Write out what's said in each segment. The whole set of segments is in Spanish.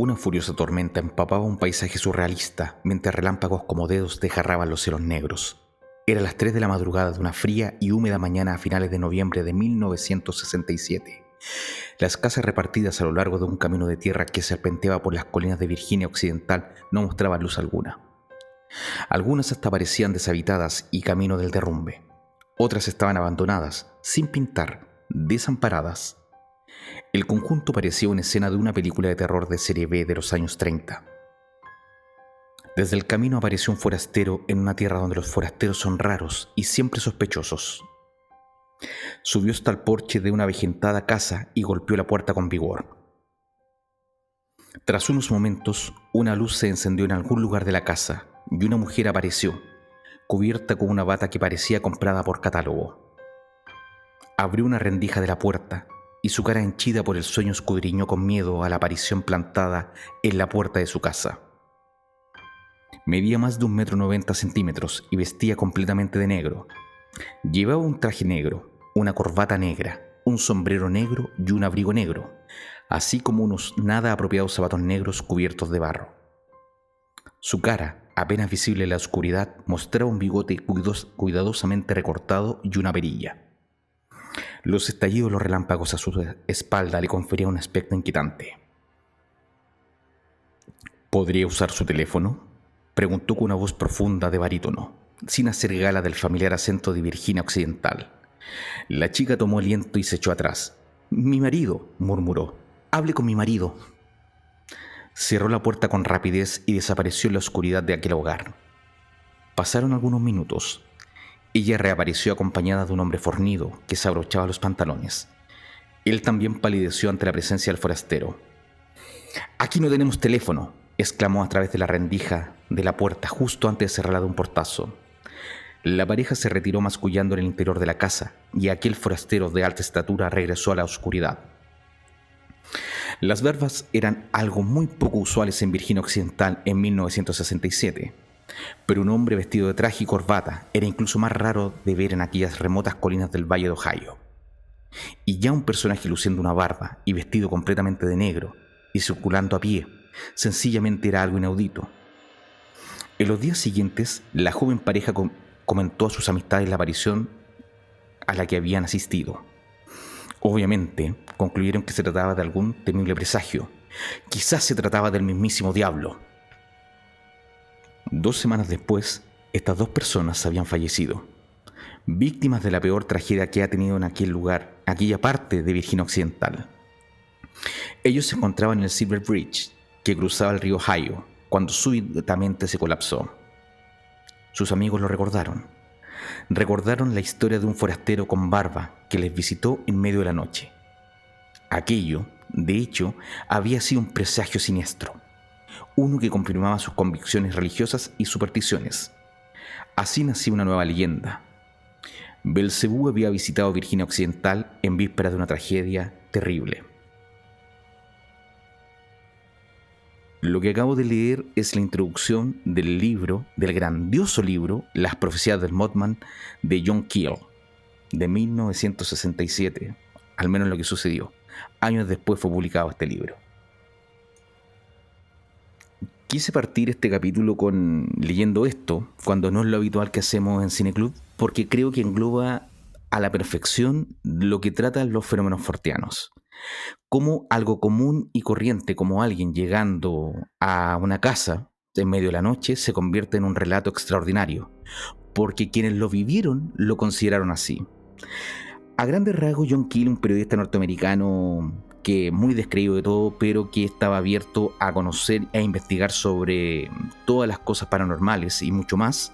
Una furiosa tormenta empapaba un paisaje surrealista, mientras relámpagos como dedos desgarraban los cielos negros. Eran las 3 de la madrugada de una fría y húmeda mañana a finales de noviembre de 1967. Las casas repartidas a lo largo de un camino de tierra que serpenteaba por las colinas de Virginia Occidental no mostraban luz alguna. Algunas hasta parecían deshabitadas y camino del derrumbe. Otras estaban abandonadas, sin pintar, desamparadas. El conjunto parecía una escena de una película de terror de serie B de los años 30. Desde el camino apareció un forastero en una tierra donde los forasteros son raros y siempre sospechosos. Subió hasta el porche de una avejentada casa y golpeó la puerta con vigor. Tras unos momentos, una luz se encendió en algún lugar de la casa y una mujer apareció, cubierta con una bata que parecía comprada por catálogo. Abrió una rendija de la puerta y su cara henchida por el sueño escudriñó con miedo a la aparición plantada en la puerta de su casa. Medía más de 1,90 m y vestía completamente de negro. Llevaba un traje negro, una corbata negra, un sombrero negro y un abrigo negro, así como unos nada apropiados zapatos negros cubiertos de barro. Su cara, apenas visible en la oscuridad, mostraba un bigote cuidadosamente recortado y una perilla. Los estallidos de los relámpagos a su espalda le conferían un aspecto inquietante. ¿Podría usar su teléfono?, preguntó con una voz profunda de barítono, sin hacer gala del familiar acento de Virginia Occidental. La chica tomó aliento y se echó atrás. «Mi marido», murmuró. «Hable con mi marido». Cerró la puerta con rapidez y desapareció en la oscuridad de aquel hogar. Pasaron algunos minutos. Ella reapareció acompañada de un hombre fornido que se abrochaba los pantalones. Él también palideció ante la presencia del forastero. «Aquí no tenemos teléfono», exclamó a través de la rendija de la puerta justo antes de cerrarla de un portazo. La pareja se retiró mascullando en el interior de la casa y aquel forastero de alta estatura regresó a la oscuridad. Las barbas eran algo muy poco usuales en Virginia Occidental en 1967, pero un hombre vestido de traje y corbata era incluso más raro de ver en aquellas remotas colinas del Valle de Ohio. Y ya un personaje luciendo una barba y vestido completamente de negro y circulando a pie, sencillamente era algo inaudito. En los días siguientes, la joven pareja comentó a sus amistades la aparición a la que habían asistido. Obviamente, concluyeron que se trataba de algún temible presagio. Quizás se trataba del mismísimo diablo. 2 semanas después, estas 2 personas habían fallecido, víctimas de la peor tragedia que ha tenido en aquel lugar, aquella parte de Virginia Occidental. Ellos se encontraban en el Silver Bridge, que cruzaba el río Ohio, cuando súbitamente se colapsó. Sus amigos lo recordaron. Recordaron la historia de un forastero con barba que les visitó en medio de la noche. Aquello, de hecho, había sido un presagio siniestro, uno que confirmaba sus convicciones religiosas y supersticiones. Así nació una nueva leyenda. Belcebú había visitado Virginia Occidental en vísperas de una tragedia terrible. Lo que acabo de leer es la introducción del libro, del grandioso libro, Las profecías del Mothman, de John Keel, de 1967, al menos lo que sucedió. Años después fue publicado este libro. Quise partir este capítulo leyendo esto, cuando no es lo habitual que hacemos en Cineclub, porque creo que engloba a la perfección lo que tratan los fenómenos forteanos. Como algo común y corriente, como alguien llegando a una casa en medio de la noche, se convierte en un relato extraordinario, porque quienes lo vivieron lo consideraron así. A grandes rasgos, John Keel, un periodista norteamericano que muy descreído de todo, pero que estaba abierto a conocer e investigar sobre todas las cosas paranormales y mucho más,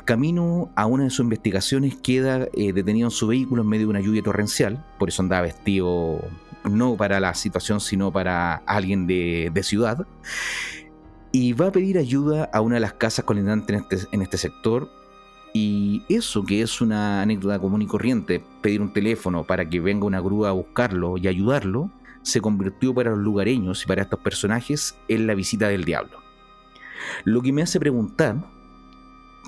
camino a una de sus investigaciones queda detenido en su vehículo en medio de una lluvia torrencial. Por eso andaba vestido no para la situación, sino para alguien de ciudad, y va a pedir ayuda a una de las casas colindantes en este sector. Y eso, que es una anécdota común y corriente, pedir un teléfono para que venga una grúa a buscarlo y ayudarlo, se convirtió para los lugareños y para estos personajes en la visita del diablo. Lo que me hace preguntar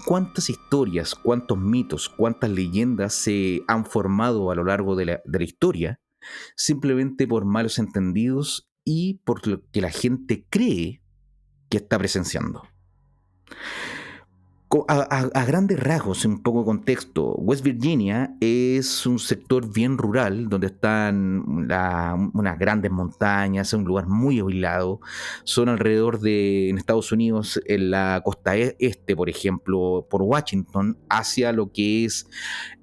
cuántas historias, cuántos mitos, cuántas leyendas se han formado a lo largo de la historia simplemente por malos entendidos y por lo que la gente cree que está presenciando. A grandes rasgos, un poco de contexto, West Virginia es un sector bien rural donde están unas grandes montañas, es un lugar muy aislado. Son alrededor de, en Estados Unidos, en la costa este, por ejemplo, por Washington, hacia lo que es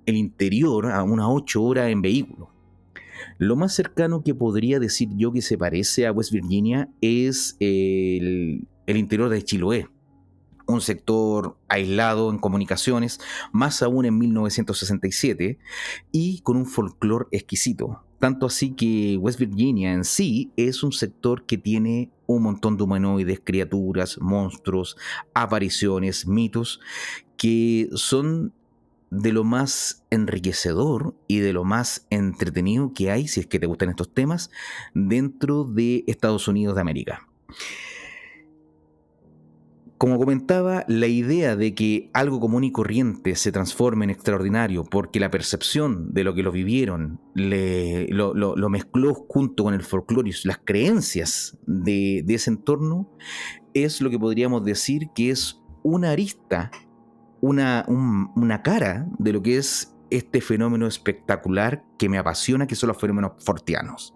el interior, a unas 8 horas en vehículo. Lo más cercano que podría decir yo que se parece a West Virginia es el interior de Chiloé, un sector aislado en comunicaciones, más aún en 1967, y con un folclore exquisito. Tanto así que West Virginia en sí es un sector que tiene un montón de humanoides, criaturas, monstruos, apariciones, mitos, que son de lo más enriquecedor y de lo más entretenido que hay, si es que te gustan estos temas, dentro de Estados Unidos de América. Como comentaba, la idea de que algo común y corriente se transforme en extraordinario porque la percepción de lo que lo vivieron lo mezcló junto con el folclore y las creencias de ese entorno, es lo que podríamos decir que es una arista, una cara de lo que es este fenómeno espectacular que me apasiona, que son los fenómenos forteanos.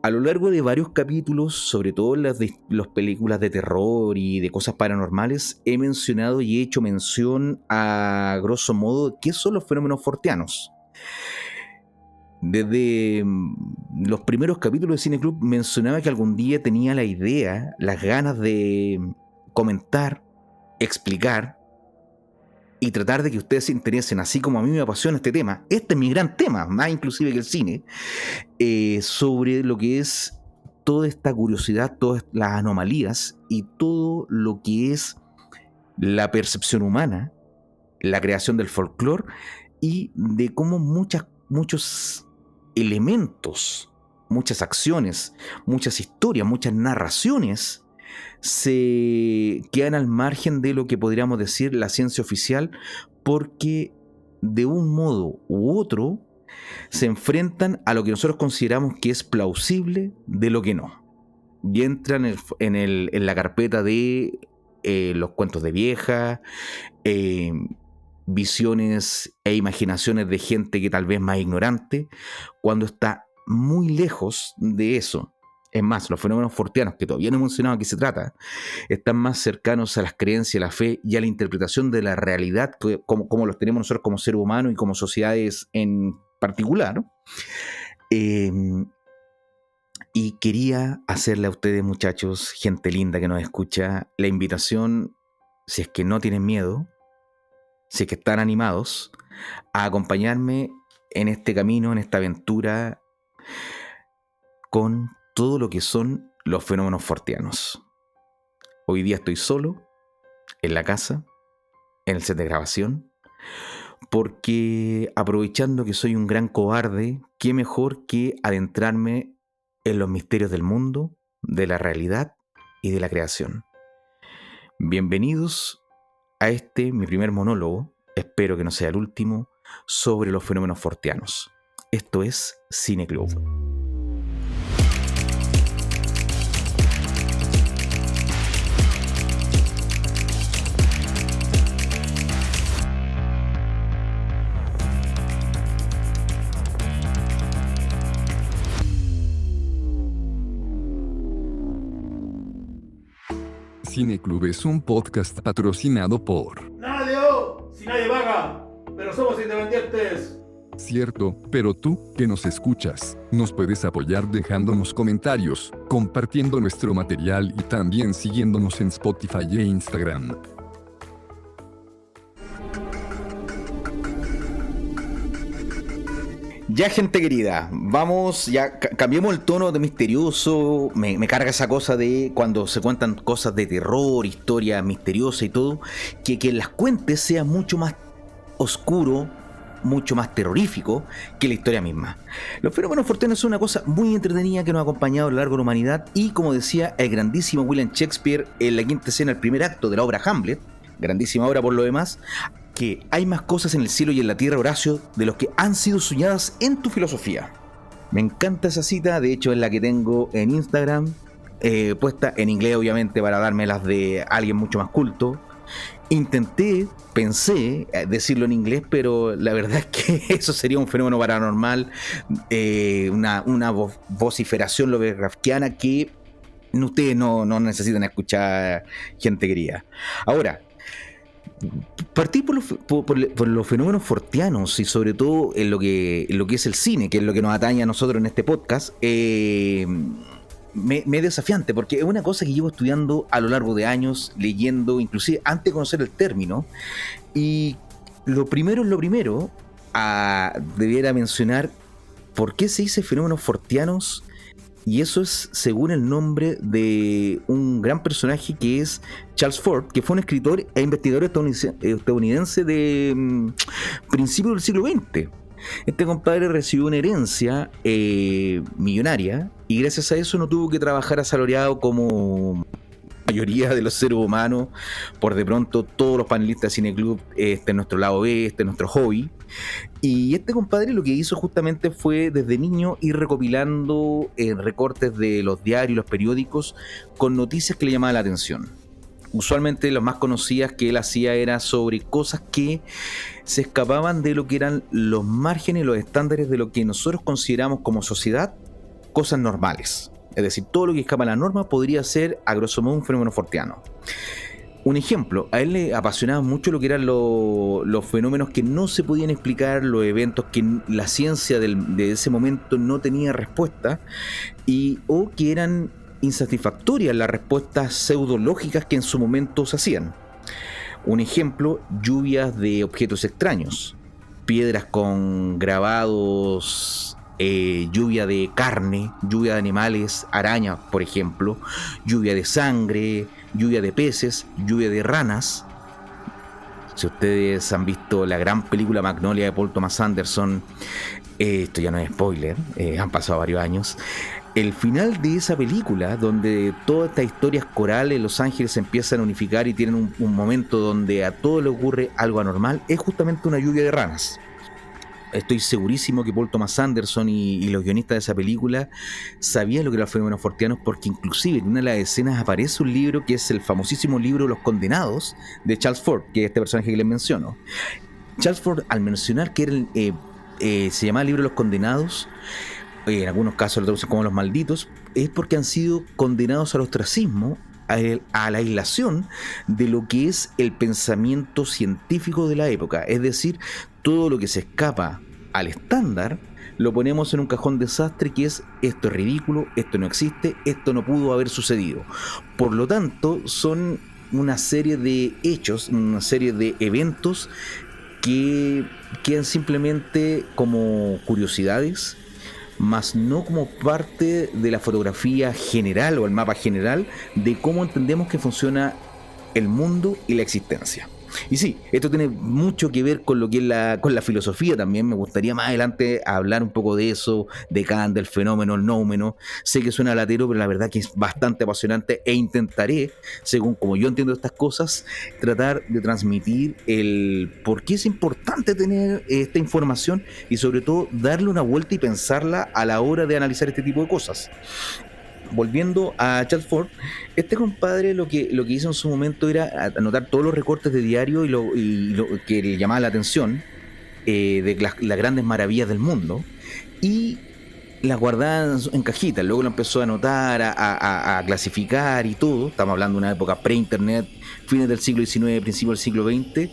A lo largo de varios capítulos, sobre todo en las películas de terror y de cosas paranormales, he mencionado y he hecho mención a grosso modo qué son los fenómenos forteanos. Desde los primeros capítulos de Cine Club mencionaba que algún día tenía la idea, las ganas de comentar, explicar y tratar de que ustedes se interesen, así como a mí me apasiona este tema. Este es mi gran tema, más inclusive que el cine, sobre lo que es toda esta curiosidad, todas las anomalías y todo lo que es la percepción humana, la creación del folclore y de cómo muchos elementos, muchas acciones, muchas historias, muchas narraciones se quedan al margen de lo que podríamos decir la ciencia oficial, porque de un modo u otro se enfrentan a lo que nosotros consideramos que es plausible de lo que no. Y entran en la carpeta de los cuentos de vieja, visiones e imaginaciones de gente que tal vez más ignorante, cuando está muy lejos de eso. Es más, los fenómenos forteanos, que todavía no he mencionado a qué se trata, están más cercanos a las creencias, a la fe y a la interpretación de la realidad como los tenemos nosotros como seres humanos y como sociedades en particular. Y quería hacerle a ustedes, muchachos, gente linda que nos escucha, la invitación, si es que no tienen miedo, si es que están animados, a acompañarme en este camino, en esta aventura, con todo lo que son los fenómenos forteanos. Hoy día estoy solo, en la casa, en el set de grabación, porque aprovechando que soy un gran cobarde, qué mejor que adentrarme en los misterios del mundo, de la realidad y de la creación. Bienvenidos a mi primer monólogo, espero que no sea el último, sobre los fenómenos forteanos. Esto es Cine Club. Cine Club es un podcast patrocinado por... ¡Nadie! ¡Si nadie paga! ¡Pero somos independientes! Cierto, pero tú, que nos escuchas, nos puedes apoyar dejándonos comentarios, compartiendo nuestro material y también siguiéndonos en Spotify e Instagram. Ya, gente querida, vamos, ya cambiemos el tono de misterioso. Me carga esa cosa de cuando se cuentan cosas de terror, historia misteriosa y todo, que las cuentes sea mucho más oscuro, mucho más terrorífico que la historia misma. Los fenómenos forteanos son una cosa muy entretenida que nos ha acompañado a lo largo de la humanidad y, como decía el grandísimo William Shakespeare en la quinta escena, el primer acto de la obra Hamlet, grandísima obra por lo demás, que hay más cosas en el cielo y en la tierra, Horacio, de los que han sido soñadas en tu filosofía. Me encanta esa cita, de hecho es la que tengo en Instagram, puesta en inglés obviamente para darme las de alguien mucho más culto. Pensé decirlo en inglés, pero la verdad es que eso sería un fenómeno paranormal, una vociferación lovecraftiana que ustedes no necesitan escuchar, gente querida. Ahora, partí por los fenómenos forteanos y sobre todo en lo que es el cine, que es lo que nos atañe a nosotros en este podcast. Me es desafiante porque es una cosa que llevo estudiando a lo largo de años, leyendo, inclusive antes de conocer el término. Y lo primero, debiera mencionar por qué se dice fenómenos forteanos. Y eso es según el nombre de un gran personaje que es Charles Fort, que fue un escritor e investigador estadounidense de principios del siglo XX. Este compadre recibió una herencia millonaria y gracias a eso no tuvo que trabajar asalariado como mayoría de los seres humanos. Por de pronto todos los panelistas de Cine Club, este es nuestro lado B, este es nuestro hobby. Y este compadre lo que hizo justamente fue desde niño ir recopilando recortes de los diarios, los periódicos, con noticias que le llamaban la atención. Usualmente las más conocidas que él hacía era sobre cosas que se escapaban de lo que eran los márgenes, los estándares de lo que nosotros consideramos como sociedad cosas normales. Es decir, todo lo que escapa a la norma podría ser, a grosso modo, un fenómeno forteano. Un ejemplo, a él le apasionaba mucho lo que eran los fenómenos que no se podían explicar, los eventos que la ciencia de ese momento no tenía respuesta, o que eran insatisfactorias las respuestas pseudológicas que en su momento se hacían. Un ejemplo, lluvias de objetos extraños, piedras con grabados, lluvia de carne, lluvia de animales, arañas por ejemplo, lluvia de sangre, lluvia de peces, lluvia de ranas. Si ustedes han visto la gran película Magnolia de Paul Thomas Anderson, esto ya no es spoiler, han pasado varios años. El final de esa película, donde todas estas historias corales, Los Ángeles se empiezan a unificar y tienen un momento donde a todo le ocurre algo anormal, es justamente una lluvia de ranas. Estoy segurísimo que Paul Thomas Anderson y los guionistas de esa película sabían lo que eran los fenómenos forteanos, porque inclusive en una de las escenas aparece un libro que es el famosísimo libro Los Condenados de Charles Fort, que es este personaje que les menciono. Charles Fort, al mencionar que era se llamaba el libro Los Condenados, en algunos casos lo traducen como Los Malditos, es porque han sido condenados al ostracismo, a la aislación de lo que es el pensamiento científico de la época. Es decir, todo lo que se escapa al estándar lo ponemos en un cajón desastre, que es: esto es ridículo, esto no existe, esto no pudo haber sucedido. Por lo tanto, son una serie de hechos, una serie de eventos que quedan simplemente como curiosidades, más no como parte de la fotografía general o el mapa general de cómo entendemos que funciona el mundo y la existencia. Y sí, esto tiene mucho que ver con lo que es con la filosofía también. Me gustaría más adelante hablar un poco de eso, de Kant, del fenómeno, el noumeno. Sé que suena latero, pero la verdad que es bastante apasionante, e intentaré, según como yo entiendo estas cosas, tratar de transmitir el por qué es importante tener esta información y sobre todo darle una vuelta y pensarla a la hora de analizar este tipo de cosas. Volviendo a Charles Fort, este compadre lo que hizo en su momento era anotar todos los recortes de diario y lo que le llamaba la atención, de las grandes maravillas del mundo, y las guardaba en cajitas. Luego lo empezó a anotar, a clasificar y todo. Estamos hablando de una época pre-internet, fines del siglo XIX, principios del siglo XX.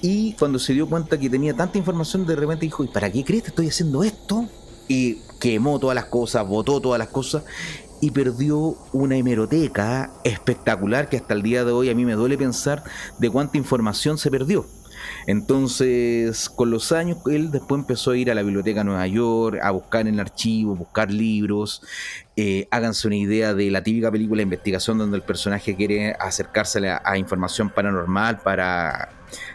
Y cuando se dio cuenta que tenía tanta información, de repente dijo: ¿y para qué crees que estoy haciendo esto? Y quemó todas las cosas, botó todas las cosas y perdió una hemeroteca espectacular que hasta el día de hoy a mí me duele pensar de cuánta información se perdió. Entonces, con los años, él después empezó a ir a la biblioteca de Nueva York, a buscar en el archivo, buscar libros. Háganse una idea de la típica película de investigación donde el personaje quiere acercarse a información paranormal para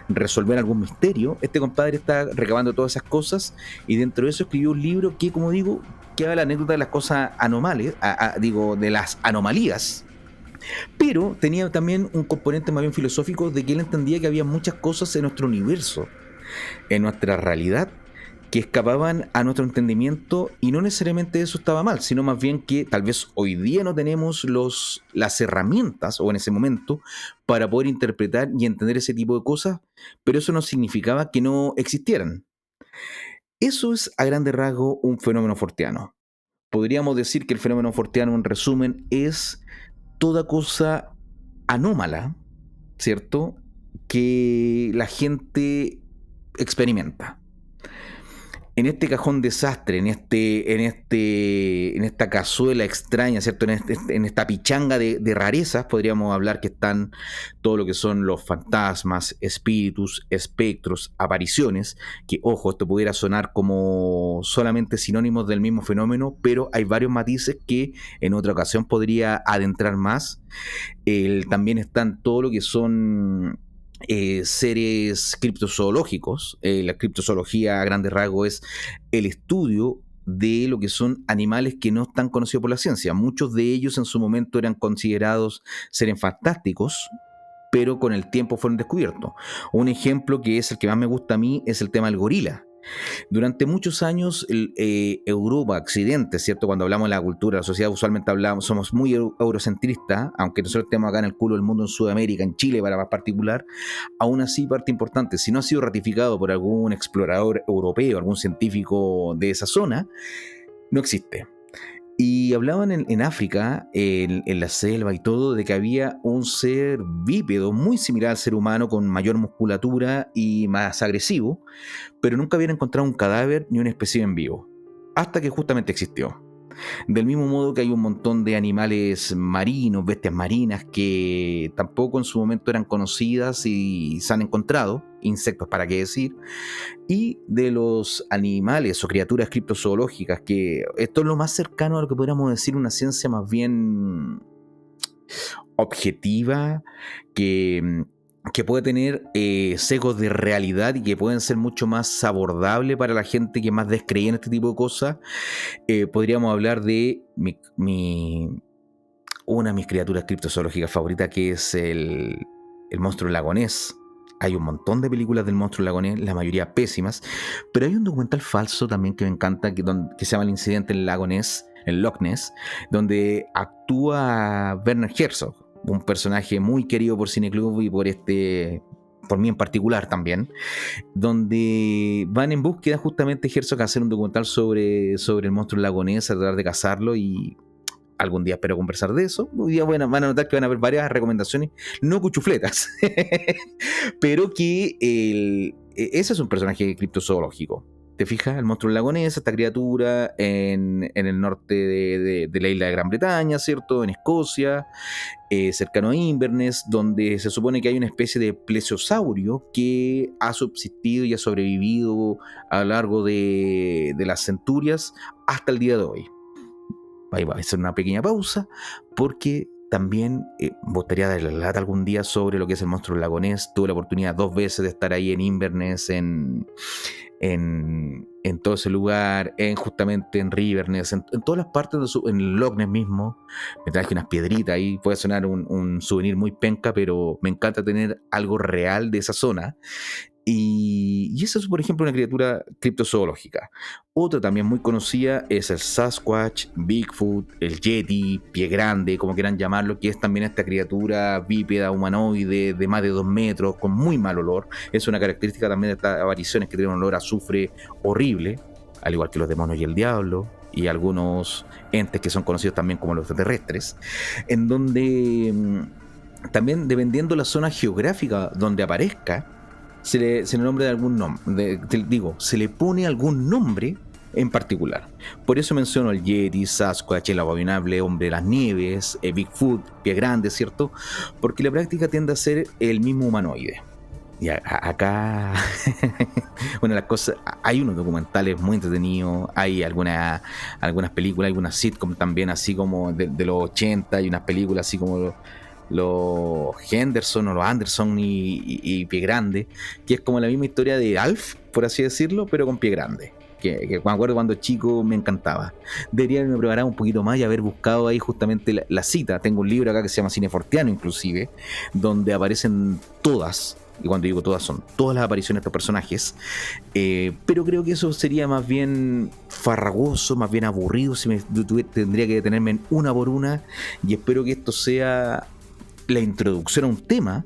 resolver algún misterio. Este compadre está recabando todas esas cosas y dentro de eso escribió un libro que, como digo, que habla la anécdota de las cosas anomales, de las anomalías. Pero tenía también un componente más bien filosófico, de que él entendía que había muchas cosas en nuestro universo, en nuestra realidad, que escapaban a nuestro entendimiento, y no necesariamente eso estaba mal, sino más bien que tal vez hoy día no tenemos las herramientas, o en ese momento, para poder interpretar y entender ese tipo de cosas, pero eso no significaba que no existieran. Eso es a grande rasgo un fenómeno forteano. Podríamos decir que el fenómeno forteano, en resumen, es toda cosa anómala, ¿cierto?, que la gente experimenta. En este cajón desastre, en esta cazuela extraña, ¿cierto? En esta pichanga de rarezas, podríamos hablar que están todo lo que son los fantasmas, espíritus, espectros, apariciones, que, ojo, esto pudiera sonar como solamente sinónimos del mismo fenómeno, pero hay varios matices que en otra ocasión podría adentrar más. También están todo lo que son seres criptozoológicos. La criptozoología a grandes rasgos es el estudio de lo que son animales que no están conocidos por la ciencia. Muchos de ellos en su momento eran considerados seres fantásticos, pero con el tiempo fueron descubiertos. Un ejemplo que es el que más me gusta a mí es el tema del gorila. Durante muchos años, Europa, Occidente, ¿cierto? Cuando hablamos de la cultura, la sociedad, usualmente somos muy eurocentristas, aunque nosotros tenemos acá en el culo del mundo en Sudamérica, en Chile para más particular. Aún así, parte importante, si no ha sido ratificado por algún explorador europeo, algún científico de esa zona, no existe. Y hablaban en África, en la selva y todo, de que había un ser bípedo muy similar al ser humano, con mayor musculatura y más agresivo, pero nunca habían encontrado un cadáver ni una especie en vivo, hasta que justamente existió. Del mismo modo que hay un montón de animales marinos, bestias marinas, que tampoco en su momento eran conocidas y se han encontrado, insectos para qué decir, y de los animales o criaturas criptozoológicas, que esto es lo más cercano a lo que podríamos decir una ciencia más bien objetiva, que puede tener sesgos de realidad y que pueden ser mucho más abordables para la gente que más descreía en este tipo de cosas. Podríamos hablar de una de mis criaturas criptozoológicas favoritas, que es el monstruo lago Ness. Hay un montón de películas del monstruo lago Ness, la mayoría pésimas, pero hay un documental falso también que me encanta, que se llama El incidente en el lago Ness, en Loch Ness, donde actúa Werner Herzog, un personaje muy querido por Cineclub y por mí en particular también, donde van en búsqueda justamente Herzog a hacer un documental sobre el monstruo lago Ness, a tratar de cazarlo, y algún día espero conversar de eso. Hoy día van a notar que van a haber varias recomendaciones, no cuchufletas, pero que ese es un personaje criptozoológico. ¿Te fijas? El monstruo lago Ness, esta criatura en el norte de la isla de Gran Bretaña, ¿cierto? En Escocia, cercano a Inverness, donde se supone que hay una especie de plesiosaurio que ha subsistido y ha sobrevivido a lo largo de las centurias hasta el día de hoy. Ahí va a hacer una pequeña pausa, porque también gustaría darle la lata algún día sobre lo que es el monstruo del lago Ness. Tuve la oportunidad 2 veces de estar ahí en Inverness, en todo ese lugar, justamente en Riverness, en todas las partes, en Loch Ness mismo. Me traje unas piedritas ahí. Puede sonar un souvenir muy penca, pero me encanta tener algo real de esa zona. Y eso es, por ejemplo, una criatura criptozoológica. Otra también muy conocida es el Sasquatch, Bigfoot, el Yeti, Pie Grande, como quieran llamarlo, que es también esta criatura bípeda humanoide de más de 2 metros, con muy mal olor. Es una característica también de estas apariciones, que tienen un olor a azufre horrible, al igual que los demonios y el diablo, y algunos entes que son conocidos también como los extraterrestres, en donde también, dependiendo la zona geográfica donde aparezca, se le nombra de algún nombre, se le pone algún nombre en particular. Por eso menciono el Yeti, Sasquatch, el abominable hombre de las nieves, Bigfoot, Pie Grande, ¿cierto? Porque la práctica tiende a ser el mismo humanoide. Y acá, bueno, las cosas, hay unos documentales muy entretenidos, hay algunas películas, algunas sitcom también, así como de los 80, hay unas películas así como los Henderson o los Anderson y Pie Grande, que es como la misma historia de Alf, por así decirlo, pero con Pie Grande, que me acuerdo cuando chico me encantaba. Debería haberme preparado un poquito más y haber buscado ahí justamente la cita. Tengo un libro acá que se llama Cine Forteano, inclusive, donde aparecen todas y cuando digo todas son todas las apariciones de estos personajes, pero creo que eso sería más bien farragoso, más bien aburrido si tendría que detenerme en una por una, y espero que esto sea la introducción a un tema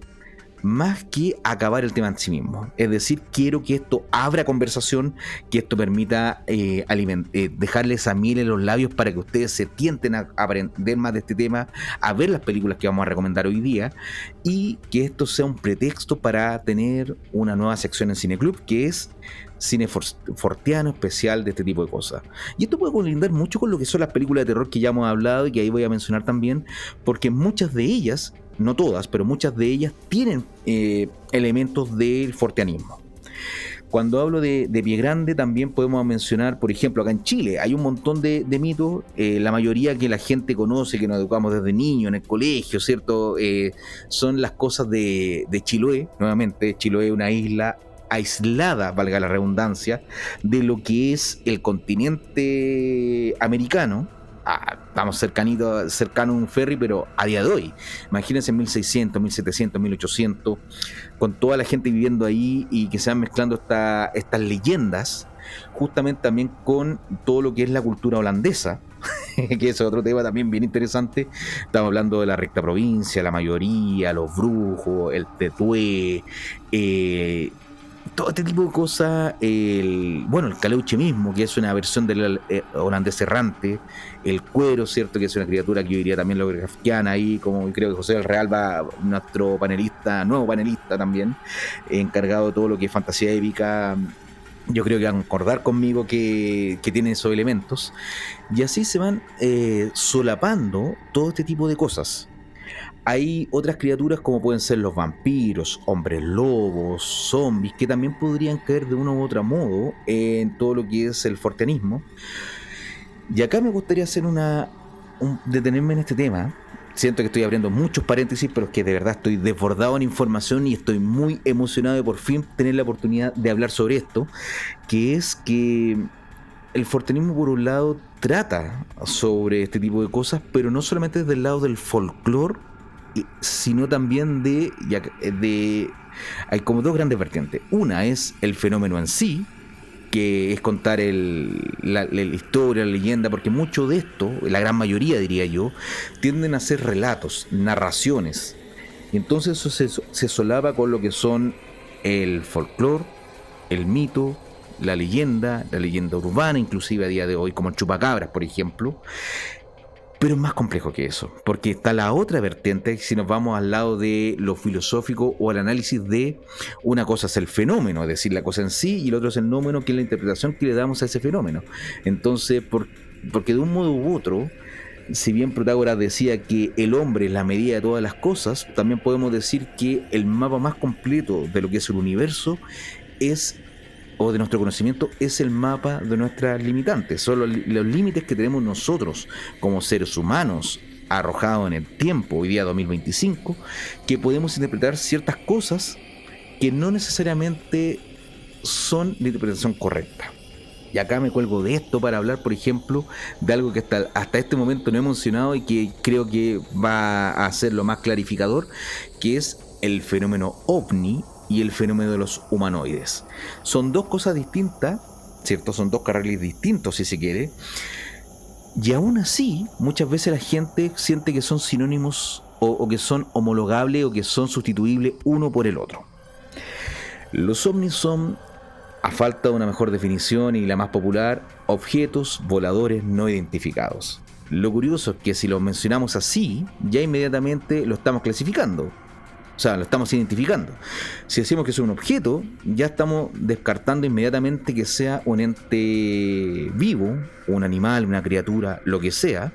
más que acabar el tema en sí mismo. Es decir, quiero que esto abra conversación, que esto permita dejarles a miel en los labios para que ustedes se tienten a aprender más de este tema, a ver las películas que vamos a recomendar hoy día, y que esto sea un pretexto para tener una nueva sección en Cineclub, que es cine forteano especial de este tipo de cosas. Y esto puede colindar mucho con lo que son las películas de terror que ya hemos hablado y que ahí voy a mencionar también, porque muchas de ellas, no todas, pero muchas de ellas tienen elementos del forteanismo. Cuando hablo de Pie Grande también podemos mencionar, por ejemplo, acá en Chile hay un montón de mitos, la mayoría que la gente conoce, que nos educamos desde niños en el colegio, ¿cierto? Son las cosas de Chiloé. Nuevamente, Chiloé es una isla aislada, valga la redundancia, de lo que es el continente americano. Estamos cercano a un ferry, pero a día de hoy, imagínense en 1600, 1700, 1800, con toda la gente viviendo ahí y que se van mezclando estas leyendas, justamente también con todo lo que es la cultura holandesa, que es otro tema también bien interesante. Estamos hablando de la recta provincia, la mayoría, los brujos, el tetué, todo este tipo de cosas, el caleuche mismo, que es una versión del holandés errante, el cuero, ¿cierto?, que es una criatura que yo diría también Lovecraftiana ahí, como creo que José del Real va, nuestro panelista, nuevo panelista también, encargado de todo lo que es fantasía épica. Yo creo que van a concordar conmigo que tiene esos elementos, y así se van solapando todo este tipo de cosas. Hay otras criaturas como pueden ser los vampiros, hombres lobos, zombies, que también podrían caer de uno u otro modo en todo lo que es el forteanismo. Y acá me gustaría hacer detenerme en este tema. Siento que estoy abriendo muchos paréntesis, pero es que de verdad estoy desbordado en información y estoy muy emocionado de por fin tener la oportunidad de hablar sobre esto, que es que el forteanismo, por un lado, trata sobre este tipo de cosas, pero no solamente desde el lado del folclore, sino también hay como dos grandes vertientes. Una es el fenómeno en sí, que es contar la historia, la leyenda, porque mucho de esto, la gran mayoría diría yo, tienden a ser relatos, narraciones. Y entonces eso se solapa con lo que son el folclore, el mito, la leyenda urbana, inclusive a día de hoy, como el chupacabras, por ejemplo. Pero es más complejo que eso, porque está la otra vertiente, si nos vamos al lado de lo filosófico o al análisis de una cosa es el fenómeno, es decir, la cosa en sí, y el otro es el nómeno, que es la interpretación que le damos a ese fenómeno. Entonces, porque de un modo u otro, si bien Protágoras decía que el hombre es la medida de todas las cosas, también podemos decir que el mapa más completo de lo que es el universo de nuestro conocimiento es el mapa de nuestras limitantes, son los límites que tenemos nosotros como seres humanos arrojados en el tiempo, hoy día 2025, que podemos interpretar ciertas cosas que no necesariamente son la interpretación correcta. Y acá me cuelgo de esto para hablar, por ejemplo, de algo que hasta este momento no he mencionado y que creo que va a ser lo más clarificador, que es el fenómeno ovni y el fenómeno de los humanoides. Son dos cosas distintas, ¿cierto? Son dos carriles distintos, si se quiere. Y aún así, muchas veces la gente siente que son sinónimos o que son homologables o que son sustituibles uno por el otro. Los ovnis son, a falta de una mejor definición y la más popular, objetos voladores no identificados. Lo curioso es que si lo mencionamos así, ya inmediatamente lo estamos clasificando. O sea, lo estamos identificando. Si decimos que es un objeto, ya estamos descartando inmediatamente que sea un ente vivo, un animal, una criatura, lo que sea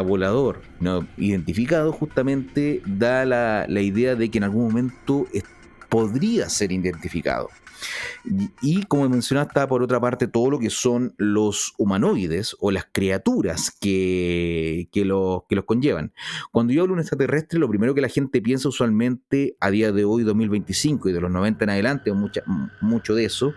volador, no identificado, justamente da la idea de que en algún momento podría ser identificado. Y como mencionaba, está por otra parte todo lo que son los humanoides o las criaturas que los conllevan. Cuando yo hablo de un extraterrestre, lo primero que la gente piensa usualmente a día de hoy, 2025 y de los 90 en adelante, mucho de eso,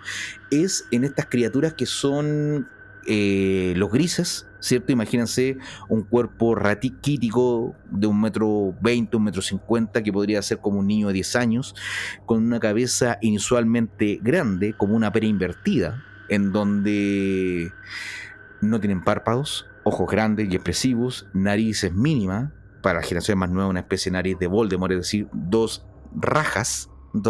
es en estas criaturas que son los grises, ¿cierto? Imagínense un cuerpo raquítico de 1,20 m, 1,50 m, que podría ser como un niño de 10 años, con una cabeza inusualmente grande, como una pera invertida, en donde no tienen párpados, ojos grandes y expresivos, narices mínimas, para las generaciones más nuevas una especie de nariz de Voldemort, es decir, dos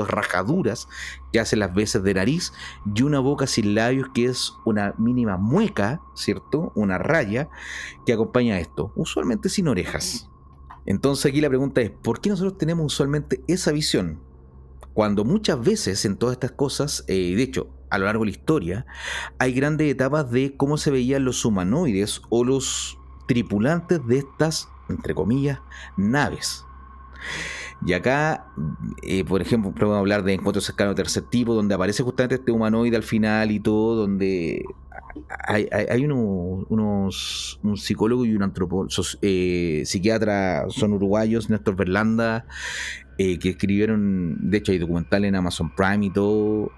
rajaduras que hacen las veces de nariz, y una boca sin labios que es una mínima mueca, ¿cierto? Una raya que acompaña a esto, usualmente sin orejas. Entonces aquí la pregunta es, ¿por qué nosotros tenemos usualmente esa visión? Cuando muchas veces en todas estas cosas, de hecho, a lo largo de la historia, hay grandes etapas de cómo se veían los humanoides o los tripulantes de estas, entre comillas, naves. Y acá, por ejemplo, podemos hablar de Encuentros cercanos de tercer tipo, donde aparece justamente este humanoide al final y todo, donde hay un psicólogo y un antropólogo, psiquiatra, son uruguayos, Néstor Berlanda, que escribieron, de hecho hay documentales en Amazon Prime y todo,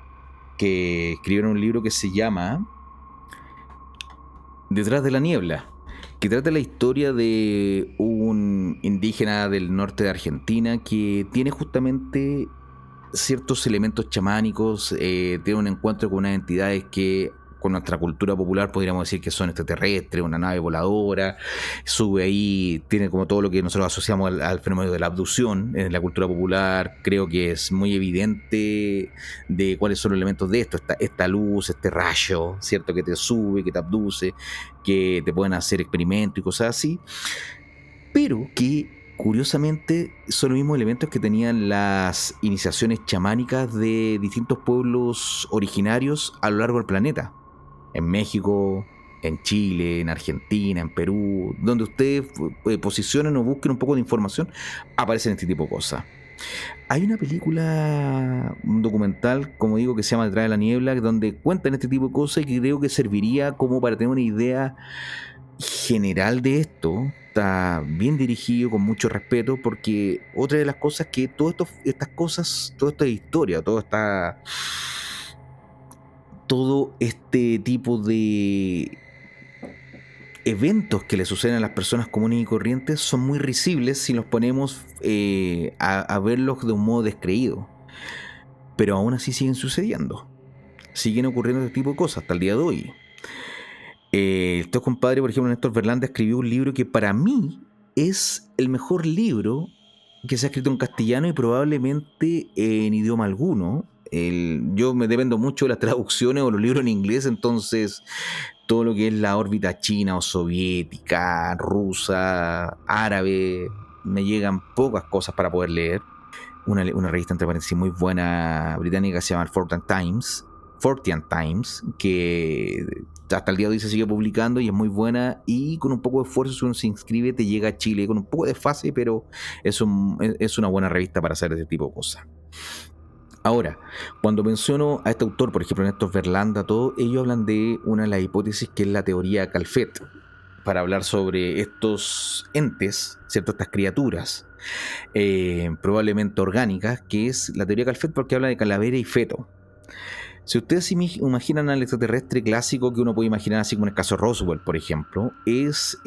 que escribieron un libro que se llama Detrás de la niebla, que trata la historia de un indígena del norte de Argentina que tiene justamente ciertos elementos chamánicos, tiene un encuentro con unas entidades que con nuestra cultura popular podríamos decir que son extraterrestres, una nave voladora, sube ahí, tiene como todo lo que nosotros asociamos al fenómeno de la abducción en la cultura popular. Creo que es muy evidente de cuáles son los elementos de esto, esta luz, este rayo, ¿cierto? Que te sube, que te abduce, que te pueden hacer experimentos y cosas así, pero que curiosamente son los mismos elementos que tenían las iniciaciones chamánicas de distintos pueblos originarios a lo largo del planeta. En México, en Chile, en Argentina, en Perú, donde ustedes posicionen o busquen un poco de información, aparecen este tipo de cosas. Hay una película, un documental, como digo, que se llama Detrás de la niebla, donde cuentan este tipo de cosas y que creo que serviría como para tener una idea general de esto. Está bien dirigido, con mucho respeto, porque otra de las cosas que estas cosas, toda esta historia, todo este tipo de eventos que le suceden a las personas comunes y corrientes son muy risibles si nos ponemos a verlos de un modo descreído, pero aún así siguen sucediendo, siguen ocurriendo este tipo de cosas hasta el día de hoy. Este compadre, por ejemplo, Néstor Berlanda, escribió un libro que para mí es el mejor libro que se ha escrito en castellano y probablemente en idioma alguno. Yo me dependo mucho de las traducciones o los libros en inglés, entonces todo lo que es la órbita china o soviética, rusa, árabe, me llegan pocas cosas para poder leer. Una revista, entre paréntesis, muy buena británica, se llama Fortean Times, que hasta el día de hoy se sigue publicando y es muy buena, y con un poco de esfuerzo, si uno se inscribe, te llega a Chile con un poco de desfase, pero es una buena revista para hacer ese tipo de cosas. Ahora, cuando menciono a este autor, por ejemplo, Néstor Berlanda, todo, ellos hablan de una de las hipótesis que es la teoría Calfett, para hablar sobre estos entes, ¿cierto? Estas criaturas probablemente orgánicas, que es la teoría Calfett, porque habla de calavera y feto. Si ustedes imaginan al extraterrestre clásico que uno puede imaginar, así como en el caso de Roswell, por ejemplo, es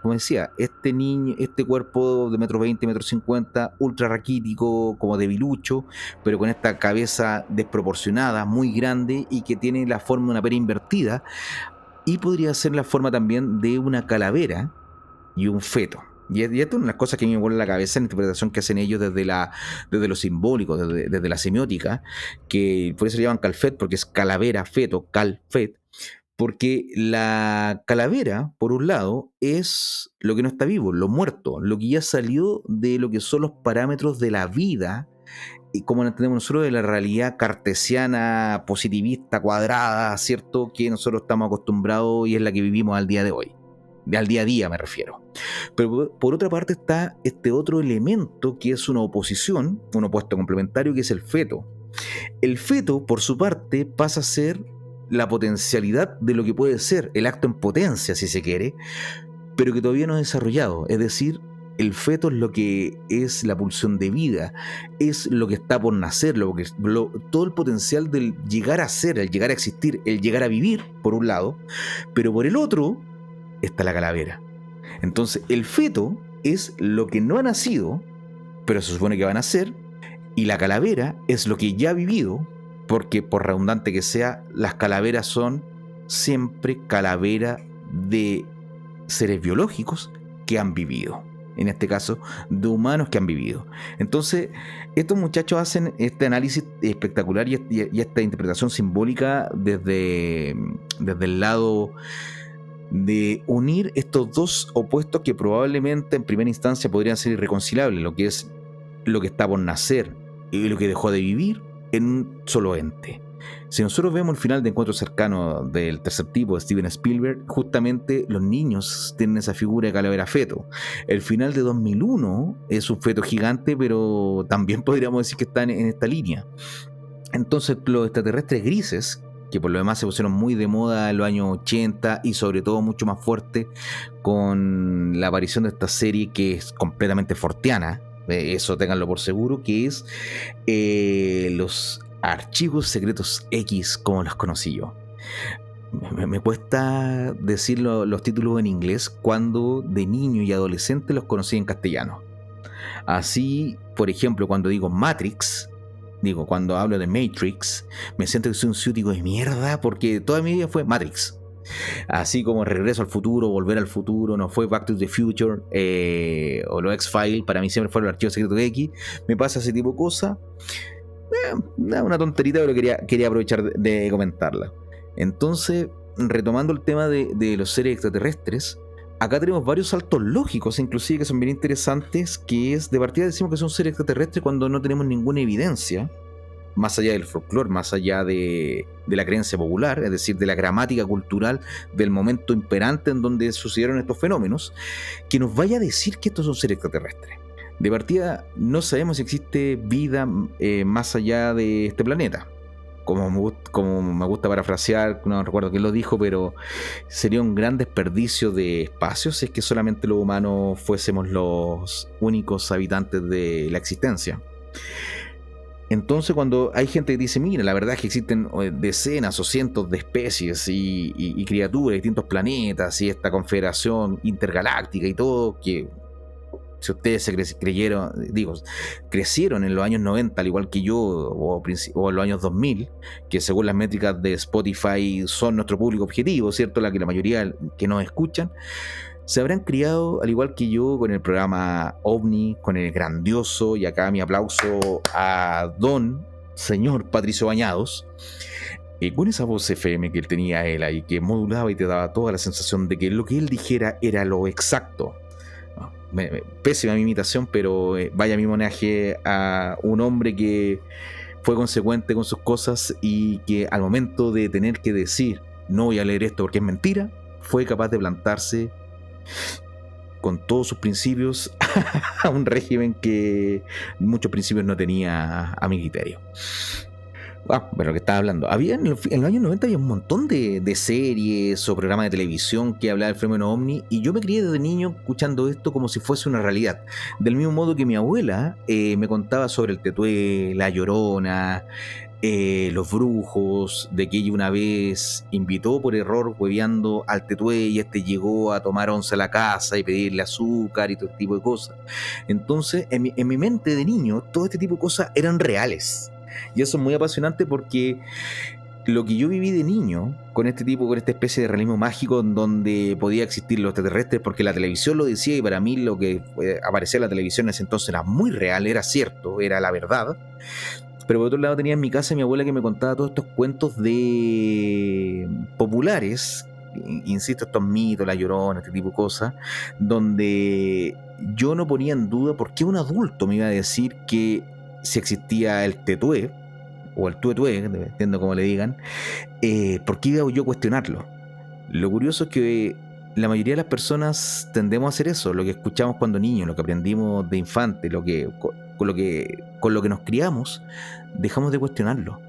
como decía, este niño, este cuerpo de 1,20 m, 1,50 m, ultra raquítico, como debilucho, pero con esta cabeza desproporcionada, muy grande, y que tiene la forma de una pera invertida, y podría ser la forma también de una calavera y un feto. Y esto es una de las cosas que a mí me vuelve la cabeza en la interpretación que hacen ellos desde lo simbólico, desde la semiótica, que por eso le llaman Calfett, porque es calavera, feto, Calfett, porque la calavera, por un lado, es lo que no está vivo, lo muerto, lo que ya salió de lo que son los parámetros de la vida, y como la entendemos nosotros, de la realidad cartesiana, positivista, cuadrada, ¿cierto?, que nosotros estamos acostumbrados y es la que vivimos al día de hoy. Al día a día me refiero. Pero por otra parte está este otro elemento que es una oposición, un opuesto complementario, que es el feto. El feto, por su parte, pasa a ser la potencialidad de lo que puede ser el acto en potencia, si se quiere, pero que todavía no es desarrollado. Es decir, el feto es lo que es la pulsión de vida, es lo que está por nacer, todo el potencial del llegar a ser, el llegar a existir, el llegar a vivir, por un lado, pero por el otro está la calavera. Entonces el feto es lo que no ha nacido, pero se supone que va a nacer, y la calavera es lo que ya ha vivido, porque por redundante que sea, las calaveras son siempre calavera de seres biológicos que han vivido, en este caso de humanos que han vivido. Entonces estos muchachos hacen este análisis espectacular y esta interpretación simbólica desde el lado de unir estos dos opuestos que probablemente en primera instancia podrían ser irreconciliables, lo que es lo que está por nacer y lo que dejó de vivir en un solo ente. Si nosotros vemos el final de Encuentro Cercano del tercer tipo de Steven Spielberg, justamente los niños tienen esa figura de calavera feto. El final de 2001 es un feto gigante, pero también podríamos decir que está en esta línea. Entonces los extraterrestres grises, que por lo demás se pusieron muy de moda en los años 80 y sobre todo mucho más fuerte con la aparición de esta serie que es completamente fortiana, eso ténganlo por seguro, que es los Archivos Secretos X, como los conocí yo. Me cuesta decir los títulos en inglés cuando de niño y adolescente los conocí en castellano. Así, por ejemplo, cuando digo Matrix, cuando hablo de Matrix, me siento que soy un ciútico de mierda porque toda mi vida fue Matrix. Así como Regreso al Futuro, Volver al Futuro, no fue Back to the Future o los X-Files, para mí siempre fueron los Archivos Secretos X. Me pasa ese tipo de cosas. Una tonterita, pero quería aprovechar de comentarla. Entonces, retomando el tema de los seres extraterrestres, acá tenemos varios saltos lógicos, inclusive que son bien interesantes, que es, de partida decimos que son seres extraterrestres cuando no tenemos ninguna evidencia, más allá del folclore, más allá de la creencia popular, es decir, de la gramática cultural del momento imperante en donde sucedieron estos fenómenos, que nos vaya a decir que estos son seres extraterrestres. De partida, no sabemos si existe vida más allá de este planeta. Como me gusta parafrasear, no recuerdo quién lo dijo, pero sería un gran desperdicio de espacio si es que solamente los humanos fuésemos los únicos habitantes de la existencia. Entonces, cuando hay gente que dice, mira, la verdad es que existen decenas o cientos de especies y criaturas de distintos planetas y esta confederación intergaláctica y todo, que si ustedes se crecieron en los años 90 al igual que yo, o en los años 2000, que según las métricas de Spotify son nuestro público objetivo, ¿cierto? La mayoría que nos escuchan se habrán criado al igual que yo con el programa OVNI, con el grandioso, y acá mi aplauso a don señor Patricio Bañados, con esa voz FM que él tenía él ahí, que modulaba y te daba toda la sensación de que lo que él dijera era lo exacto. Pésima mi imitación, pero vaya mi homenaje a un hombre que fue consecuente con sus cosas y que al momento de tener que decir no voy a leer esto porque es mentira, fue capaz de plantarse con todos sus principios a un régimen que muchos principios no tenía a mi criterio. Bueno, lo que estaba hablando. En los años 90 había un montón de series o programas de televisión que hablaban del fenómeno OVNI, y yo me crié desde niño escuchando esto como si fuese una realidad. Del mismo modo que mi abuela me contaba sobre el Tetué, la Llorona, los brujos, de que ella una vez invitó por error hueveando al Tetué y este llegó a tomar once a la casa y pedirle azúcar y todo este tipo de cosas. Entonces, en mi mente de niño, todo este tipo de cosas eran reales. Y eso es muy apasionante porque lo que yo viví de niño con esta especie de realismo mágico en donde podía existir los extraterrestres porque la televisión lo decía, y para mí lo que aparecía en la televisión en ese entonces era muy real, era cierto, era la verdad. Pero por otro lado tenía en mi casa a mi abuela que me contaba todos estos cuentos de populares, insisto, estos mitos, la Llorona, este tipo de cosas, donde yo no ponía en duda por qué un adulto me iba a decir que si existía el Tetué o el Tuetué, dependiendo cómo le digan, ¿por qué iba yo a cuestionarlo? Lo curioso es que la mayoría de las personas tendemos a hacer eso, lo que escuchamos cuando niños, lo que aprendimos de infante, con lo que nos criamos, dejamos de cuestionarlo.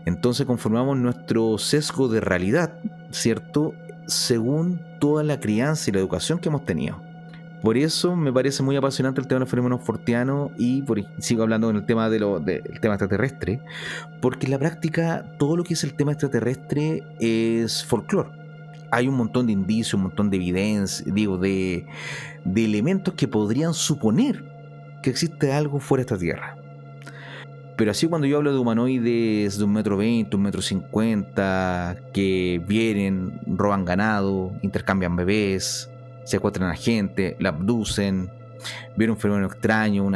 Entonces conformamos nuestro sesgo de realidad, ¿cierto?, según toda la crianza y la educación que hemos tenido. Por eso me parece muy apasionante el tema de los fenómenos forteanos y sigo hablando con el tema del tema extraterrestre, porque en la práctica todo lo que es el tema extraterrestre es folclore. Hay un montón de indicios, un montón de evidencia, de elementos que podrían suponer que existe algo fuera de esta Tierra. Pero así cuando yo hablo de humanoides de 1,20 m, 1,50 m, que vienen, roban ganado, intercambian bebés, secuestran a gente, la abducen, vieron un fenómeno extraño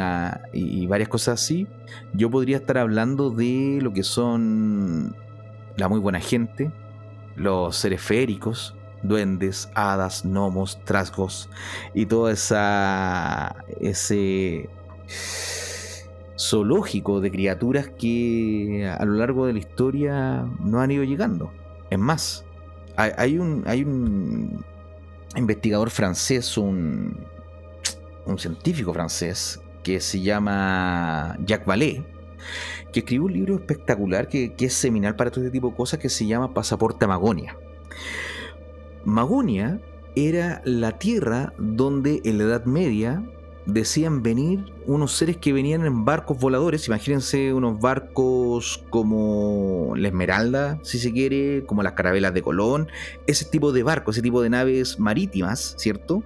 y varias cosas así, yo podría estar hablando de lo que son la muy buena gente, los seres feéricos, duendes, hadas, gnomos, trasgos y todo ese zoológico de criaturas que a lo largo de la historia no han ido llegando. Es más, hay un investigador francés, un científico francés que se llama Jacques Vallée, que escribió un libro espectacular que es seminal para todo este tipo de cosas, que se llama Pasaporte a Magonia. Magonia era la tierra donde en la Edad Media decían venir unos seres que venían en barcos voladores. Imagínense unos barcos como la Esmeralda, si se quiere, como las carabelas de Colón, ese tipo de barcos, ese tipo de naves marítimas, ¿cierto?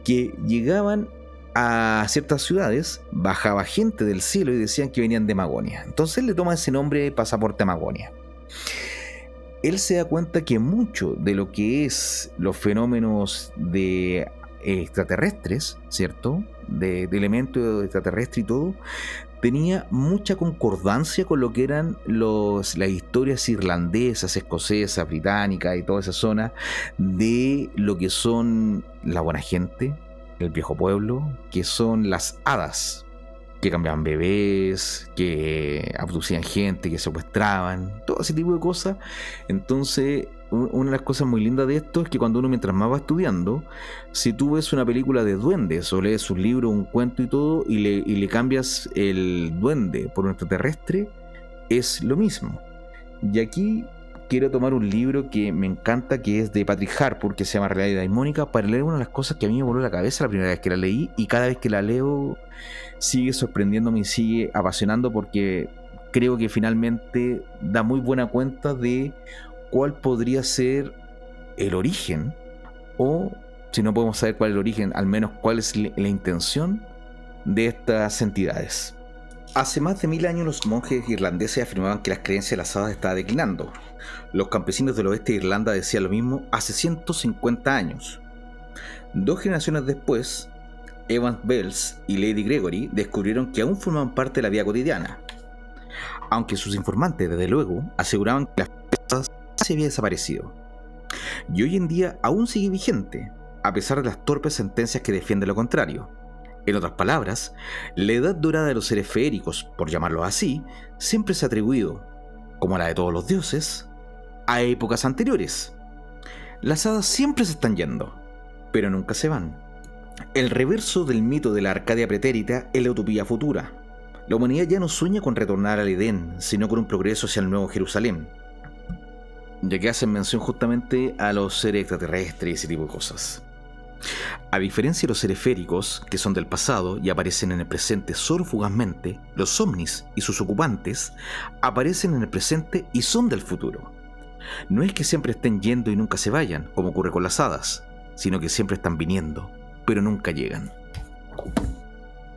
Que llegaban a ciertas ciudades, bajaba gente del cielo y decían que venían de Magonia. Entonces le toma ese nombre, Pasaporte a Magonia. Él se da cuenta que mucho de lo que es los fenómenos de extraterrestres, ¿cierto? De elementos extraterrestres y todo, tenía mucha concordancia con lo que eran las historias irlandesas, escocesas, británicas y toda esa zona de lo que son la buena gente, el viejo pueblo, que son las hadas, que cambiaban bebés, que abducían gente, que secuestraban, todo ese tipo de cosas. Entonces, una de las cosas muy lindas de esto es que cuando uno mientras más va estudiando, si tú ves una película de duendes o lees un libro, un cuento y todo, y le cambias el duende por un extraterrestre, es lo mismo. Y aquí quiero tomar un libro que me encanta, que es de Patrick Harpur, que se llama Realidad Daimónica, para leer una de las cosas que a mí me voló la cabeza la primera vez que la leí, y cada vez que la leo sigue sorprendiéndome y sigue apasionando, porque creo que finalmente da muy buena cuenta de cuál podría ser el origen, o si no podemos saber cuál es el origen, al menos cuál es la intención de estas entidades. Hace más de 1000 años los monjes irlandeses afirmaban que las creencias de las hadas estaban declinando. Los campesinos del oeste de Irlanda decían lo mismo hace 150 años. 2 generaciones después, Evans Bells y Lady Gregory descubrieron que aún formaban parte de la vida cotidiana, aunque sus informantes, desde luego, aseguraban que las hadas se había desaparecido. Y hoy en día aún sigue vigente, a pesar de las torpes sentencias que defienden lo contrario. En otras palabras, la edad dorada de los seres feéricos, por llamarlo así, siempre se ha atribuido, como la de todos los dioses, a épocas anteriores. Las hadas siempre se están yendo, pero nunca se van. El reverso del mito de la Arcadia pretérita es la utopía futura. La humanidad ya no sueña con retornar al Edén, sino con un progreso hacia el nuevo Jerusalén, ya que hacen mención justamente a los seres extraterrestres y ese tipo de cosas. A diferencia de los seres féricos, que son del pasado y aparecen en el presente solo fugazmente, los ovnis y sus ocupantes aparecen en el presente y son del futuro. No es que siempre estén yendo y nunca se vayan, como ocurre con las hadas, sino que siempre están viniendo, pero nunca llegan.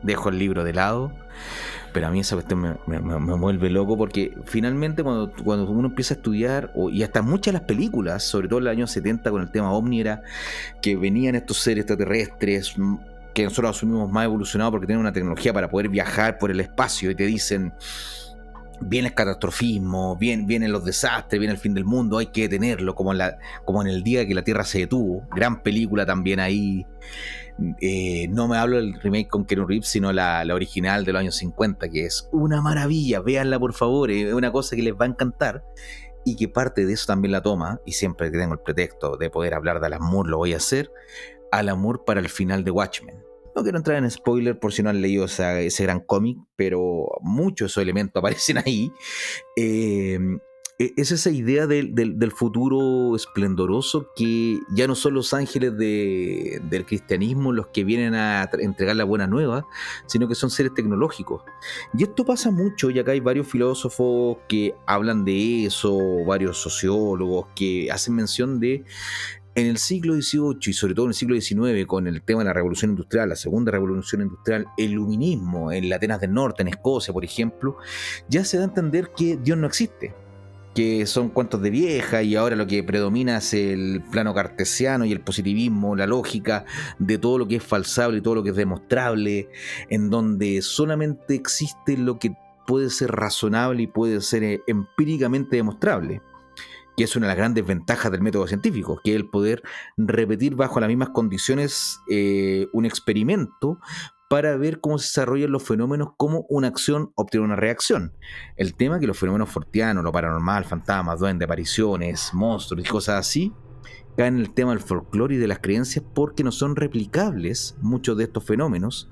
Dejo el libro de lado, pero a mí esa cuestión me vuelve loco, porque finalmente cuando uno empieza a estudiar, y hasta muchas de las películas, sobre todo en los años 70 con el tema ovni, era que venían estos seres extraterrestres que nosotros asumimos más evolucionados porque tienen una tecnología para poder viajar por el espacio, y te dicen: viene el catastrofismo, vienen los desastres, viene el fin del mundo, hay que detenerlo, como en el día que la Tierra se detuvo. Gran película también ahí. No me hablo del remake con Keanu Reeves, sino la original de los años 50, que es una maravilla. Véanla, por favor, es una cosa que les va a encantar, y que parte de eso también la toma, y siempre que tengo el pretexto de poder hablar de Alan Moore lo voy a hacer, Alan Moore para el final de Watchmen. No quiero entrar en spoiler por si no han leído ese gran cómic, pero muchos de esos elementos aparecen ahí. Es esa idea del futuro esplendoroso, que ya no son los ángeles del cristianismo los que vienen a entregar la buena nueva, sino que son seres tecnológicos. Y esto pasa mucho, y acá hay varios filósofos que hablan de eso, varios sociólogos que hacen mención de, en el siglo XVIII y sobre todo en el siglo XIX, con el tema de la revolución industrial, la segunda revolución industrial, el iluminismo en la Atenas del Norte, en Escocia, por ejemplo, ya se da a entender que Dios no existe, que son cuentos de vieja, y ahora lo que predomina es el plano cartesiano y el positivismo, la lógica de todo lo que es falsable y todo lo que es demostrable, en donde solamente existe lo que puede ser razonable y puede ser empíricamente demostrable, que es una de las grandes ventajas del método científico, que es el poder repetir bajo las mismas condiciones un experimento para ver cómo se desarrollan los fenómenos, cómo una acción obtiene una reacción. El tema es que los fenómenos forteanos, lo paranormal, fantasmas, duendes, apariciones, monstruos y cosas así, caen en el tema del folclore y de las creencias, porque no son replicables muchos de estos fenómenos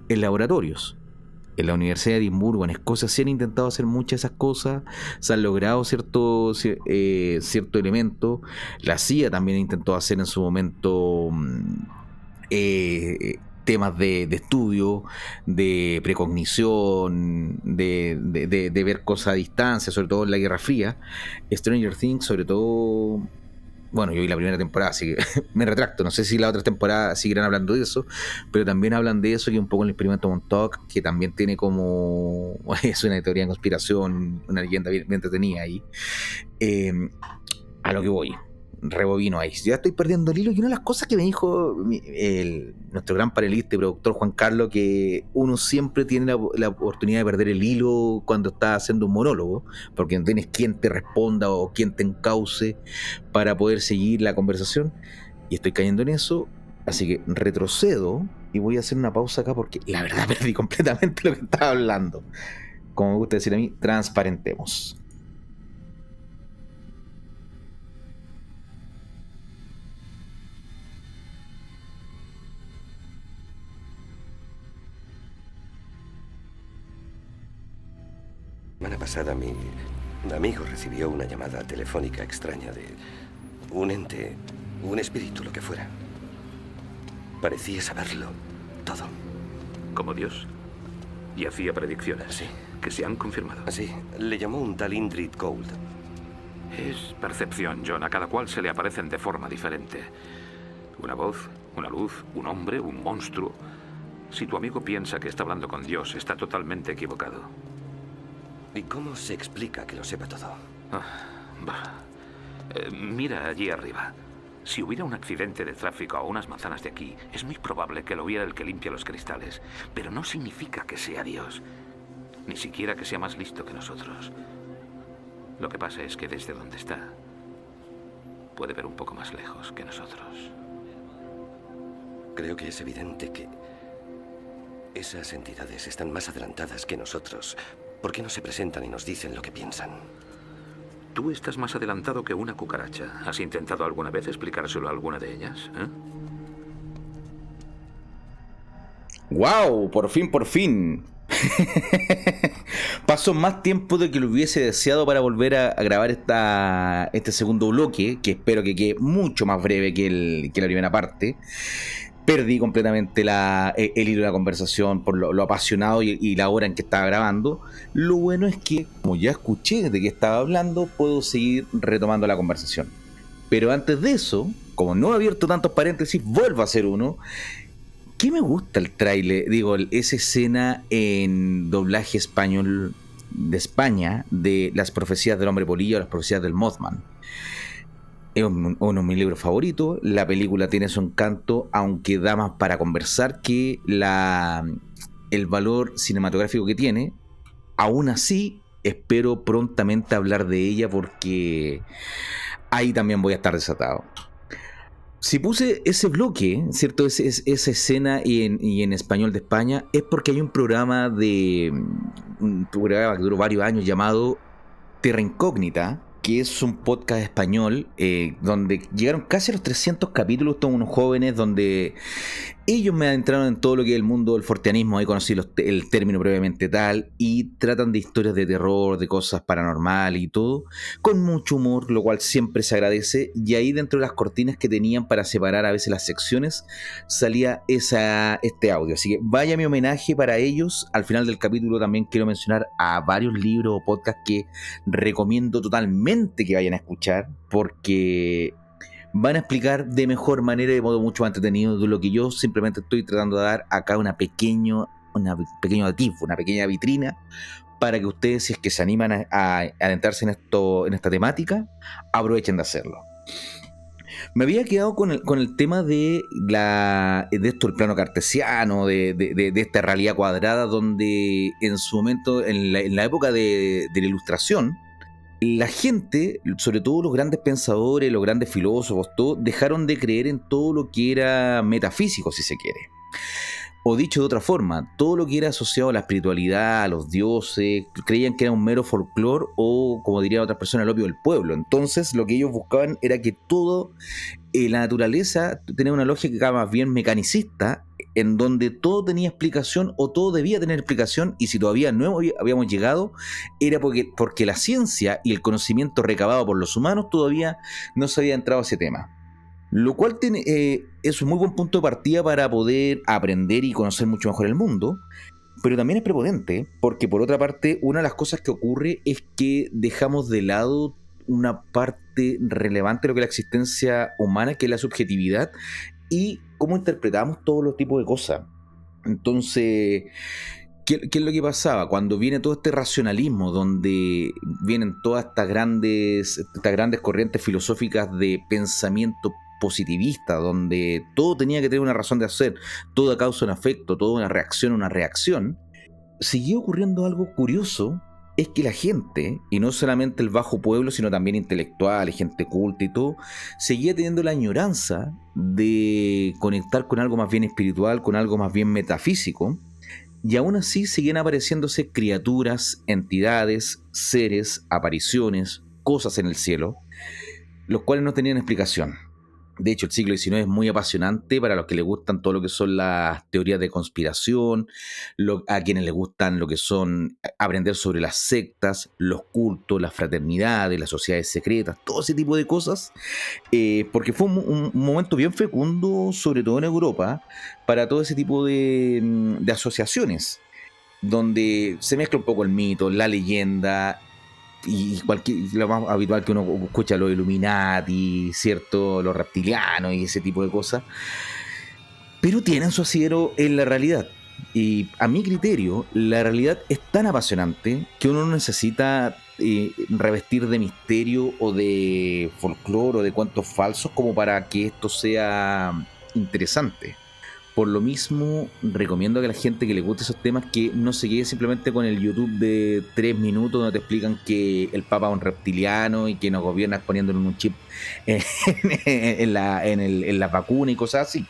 en laboratorios. En la Universidad de Edimburgo, en Escocia, se han intentado hacer muchas de esas cosas, se han logrado cierto elemento. La CIA también intentó hacer en su momento temas de estudio, de precognición, de ver cosas a distancia, sobre todo en la Guerra Fría. Stranger Things, sobre todo, bueno, yo vi la primera temporada, así que me retracto, no sé si la otra temporada seguirán hablando de eso, pero también hablan de eso, que un poco en el experimento Montauk, que también tiene como, es una teoría de conspiración, una leyenda bien entretenida ahí. A lo que voy, rebobino ahí, ya estoy perdiendo el hilo, y una de las cosas que me dijo nuestro gran panelista y productor Juan Carlos, que uno siempre tiene la oportunidad de perder el hilo cuando está haciendo un monólogo, porque no tienes quien te responda o quien te encauce para poder seguir la conversación, y estoy cayendo en eso, así que retrocedo y voy a hacer una pausa acá, porque la verdad perdí completamente lo que estaba hablando. Como me gusta decir a mí, transparentemos. La semana pasada mi amigo recibió una llamada telefónica extraña de un ente, un espíritu, lo que fuera. Parecía saberlo todo. ¿Como Dios? Y hacía predicciones. Sí. Que se han confirmado. Sí, le llamó un tal Indrid Gould. Es percepción, John. A cada cual se le aparecen de forma diferente. Una voz, una luz, un hombre, un monstruo. Si tu amigo piensa que está hablando con Dios, está totalmente equivocado. ¿Y cómo se explica que lo sepa todo? Mira allí arriba. Si hubiera un accidente de tráfico a unas manzanas de aquí, es muy probable que lo viera el que limpia los cristales. Pero no significa que sea Dios. Ni siquiera que sea más listo que nosotros. Lo que pasa es que desde donde está, puede ver un poco más lejos que nosotros. Creo que es evidente que esas entidades están más adelantadas que nosotros. ¿Por qué no se presentan y nos dicen lo que piensan? Tú estás más adelantado que una cucaracha. ¿Has intentado alguna vez explicárselo a alguna de ellas? ¡Wow! Por fin. Pasó más tiempo de que lo hubiese deseado para volver a grabar este segundo bloque, que espero que quede mucho más breve que la primera parte. Perdí completamente el hilo de la conversación por lo apasionado y la hora en que estaba grabando. Lo bueno es que, como ya escuché de qué estaba hablando, puedo seguir retomando la conversación. Pero antes de eso, como no he abierto tantos paréntesis, vuelvo a hacer uno. ¿Qué me gusta el tráiler? Esa escena en doblaje español de España de Las profecías del hombre polilla o Las profecías del Mothman. Es uno de mis libros favoritos. La película tiene su encanto, aunque da más para conversar que el valor cinematográfico que tiene. Aún así, espero prontamente hablar de ella, porque ahí también voy a estar desatado. Si puse ese bloque, ¿cierto? Esa escena y en español de España, es porque hay un programa que duró varios años llamado Terra Incógnita, que es un podcast español donde llegaron casi a los 300 capítulos, todos unos jóvenes, donde Ellos me adentraron en todo lo que es el mundo del forteanismo, ahí conocí el término previamente tal, y tratan de historias de terror, de cosas paranormales y todo, con mucho humor, lo cual siempre se agradece, y ahí dentro de las cortinas que tenían para separar a veces las secciones, salía este audio. Así que vaya mi homenaje para ellos. Al final del capítulo también quiero mencionar a varios libros o podcasts que recomiendo totalmente que vayan a escuchar, porque van a explicar de mejor manera y de modo mucho más entretenido de lo que yo simplemente estoy tratando de dar acá un pequeño atisbo, una pequeña vitrina para que ustedes, si es que se animan a adentrarse en esta temática, aprovechen de hacerlo. Me había quedado con el tema de esto, el plano cartesiano, de esta realidad cuadrada, donde en su momento, en la época de la Ilustración, la gente, sobre todo los grandes pensadores, los grandes filósofos, todos dejaron de creer en todo lo que era metafísico, si se quiere. O dicho de otra forma, todo lo que era asociado a la espiritualidad, a los dioses, creían que era un mero folclore o, como dirían otras personas, el opio del pueblo. Entonces lo que ellos buscaban era que todo, la naturaleza tenía una lógica más bien mecanicista, en donde todo tenía explicación o todo debía tener explicación, y si todavía no habíamos llegado, era porque la ciencia y el conocimiento recabado por los humanos todavía no se había entrado a ese tema. Lo cual es un muy buen punto de partida para poder aprender y conocer mucho mejor el mundo, pero también es prepotente, porque por otra parte, una de las cosas que ocurre es que dejamos de lado una parte relevante de lo que es la existencia humana, que es la subjetividad, y cómo interpretamos todos los tipos de cosas. Entonces, ¿qué es lo que pasaba? Cuando viene todo este racionalismo, donde vienen todas estas grandes corrientes filosóficas de pensamiento positivista, donde todo tenía que tener una razón de hacer, toda causa un efecto, toda una reacción, siguió ocurriendo algo curioso, es que la gente, y no solamente el bajo pueblo, sino también intelectuales, gente culta y todo, seguía teniendo la añoranza de conectar con algo más bien espiritual, con algo más bien metafísico, y aún así seguían apareciéndose criaturas, entidades, seres, apariciones, cosas en el cielo, los cuales no tenían explicación. De hecho, el siglo XIX es muy apasionante para los que les gustan todo lo que son las teorías de conspiración, a quienes les gustan lo que son aprender sobre las sectas, los cultos, las fraternidades, las sociedades secretas, todo ese tipo de cosas, porque fue un momento bien fecundo, sobre todo en Europa, para todo ese tipo de asociaciones, donde se mezcla un poco el mito, la leyenda, y lo más habitual que uno escucha, los Illuminati, ¿cierto? Los reptilianos y ese tipo de cosas, pero tienen su asidero en la realidad. Y a mi criterio, la realidad es tan apasionante que uno no necesita revestir de misterio o de folclore o de cuentos falsos como para que esto sea interesante. Por lo mismo, recomiendo a la gente que le guste esos temas que no se quede simplemente con el YouTube de 3 minutos donde te explican que el Papa es un reptiliano y que nos gobierna poniéndole un chip en la vacuna y cosas así.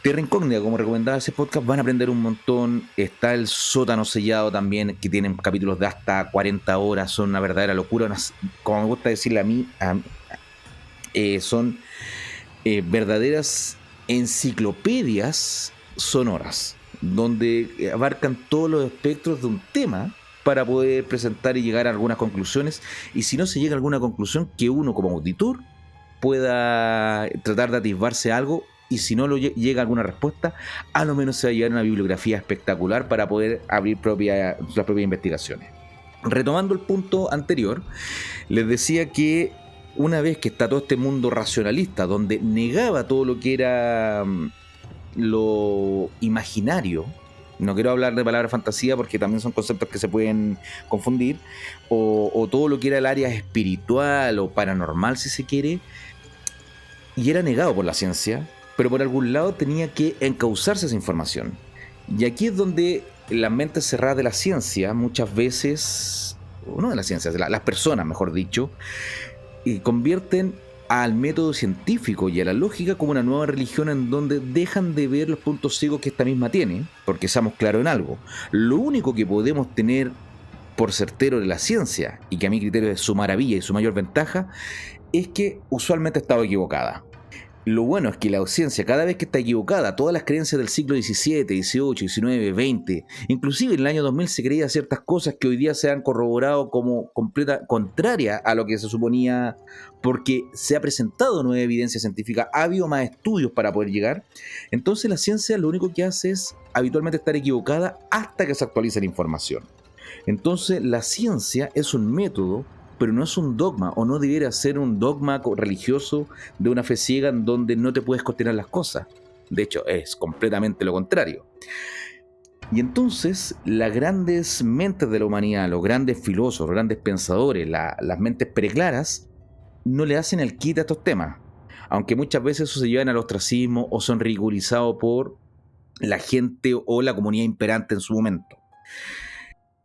Tierra Incógnita, como recomendaba ese podcast, van a aprender un montón. Está el Sótano Sellado también, que tienen capítulos de hasta 40 horas, son una verdadera locura. Como me gusta decirle a mí, son verdaderas enciclopedias sonoras, donde abarcan todos los espectros de un tema para poder presentar y llegar a algunas conclusiones, y si no se llega a alguna conclusión, que uno como auditor pueda tratar de atisbarse algo, y si no llega a alguna respuesta, a lo menos se va a llegar a una bibliografía espectacular para poder abrir sus propias investigaciones. Retomando el punto anterior, les decía que una vez que está todo este mundo racionalista, donde negaba todo lo que era lo imaginario, no quiero hablar de palabra fantasía porque también son conceptos que se pueden confundir, o todo lo que era el área espiritual o paranormal, si se quiere, y era negado por la ciencia, pero por algún lado tenía que encauzarse esa información. Y aquí es donde las mentes cerradas de la ciencia, muchas veces, no de la ciencia, las personas, mejor dicho, y convierten al método científico y a la lógica como una nueva religión, en donde dejan de ver los puntos ciegos que esta misma tiene, porque seamos claros en algo, lo único que podemos tener por certero de la ciencia, y que a mi criterio es su maravilla y su mayor ventaja, es que usualmente ha estado equivocada. Lo bueno es que la ciencia cada vez que está equivocada, todas las creencias del siglo XVII, XVIII, XIX, XX, inclusive en el año 2000 se creía ciertas cosas que hoy día se han corroborado como completa contraria a lo que se suponía, porque se ha presentado nueva evidencia científica, ha habido más estudios para poder llegar. Entonces la ciencia lo único que hace es habitualmente estar equivocada hasta que se actualiza la información. Entonces la ciencia es un método, pero no es un dogma, o no debiera ser un dogma religioso de una fe ciega en donde no te puedes cuestionar las cosas. De hecho, es completamente lo contrario. Y entonces, las grandes mentes de la humanidad, los grandes filósofos, los grandes pensadores, las mentes preclaras, no le hacen el quite a estos temas. Aunque muchas veces eso se llevan al ostracismo o son ridiculizados por la gente o la comunidad imperante en su momento.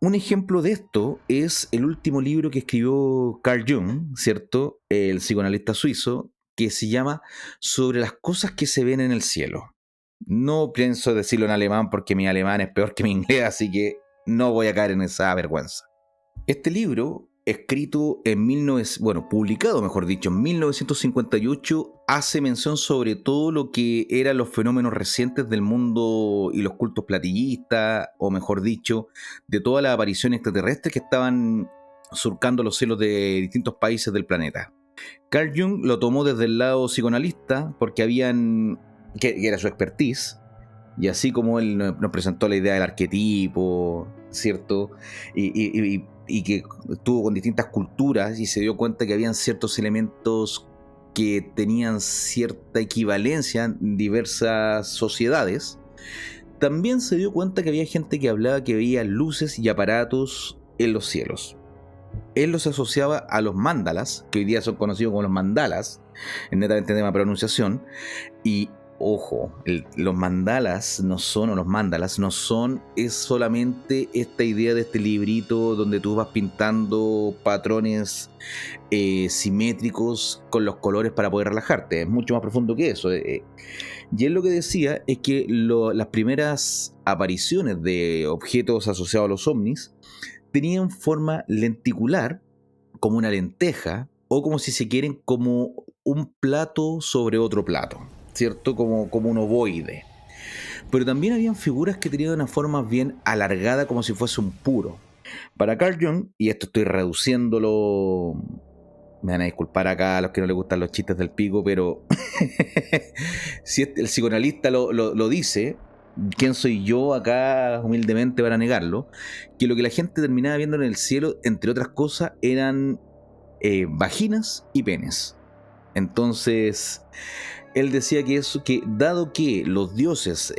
Un ejemplo de esto es el último libro que escribió Carl Jung, ¿cierto? El psicoanalista suizo, que se llama Sobre las cosas que se ven en el cielo. No pienso decirlo en alemán porque mi alemán es peor que mi inglés, así que no voy a caer en esa vergüenza. Este libro, publicado mejor dicho, en 1958, hace mención sobre todo lo que eran los fenómenos recientes del mundo y los cultos platillistas, o mejor dicho, de todas las apariciones extraterrestres que estaban surcando los cielos de distintos países del planeta. Carl Jung lo tomó desde el lado psicoanalista porque que era su expertise, y así como él nos presentó la idea del arquetipo, ¿cierto? Y que estuvo con distintas culturas y se dio cuenta que habían ciertos elementos que tenían cierta equivalencia en diversas sociedades, también se dio cuenta que había gente que hablaba que veía luces y aparatos en los cielos. Él los asociaba a los mandalas, que hoy día son conocidos como los mandalas, en netamente tema de pronunciación, y ojo, los mandalas no son, es solamente esta idea de este librito donde tú vas pintando patrones simétricos con los colores para poder relajarte. Es mucho más profundo que eso. Y él lo que decía es que las primeras apariciones de objetos asociados a los ovnis tenían forma lenticular, como una lenteja, o como si se quieren, como un plato sobre otro plato, ¿cierto? Como un ovoide. Pero también habían figuras que tenían una forma bien alargada, como si fuese un puro. Para Carl Jung, y esto estoy reduciéndolo, me van a disculpar acá a los que no les gustan los chistes del pico, pero si el psicoanalista lo dice, ¿quién soy yo acá humildemente para negarlo? Que lo que la gente terminaba viendo en el cielo, entre otras cosas, eran vaginas y penes. Entonces él decía que dado que los dioses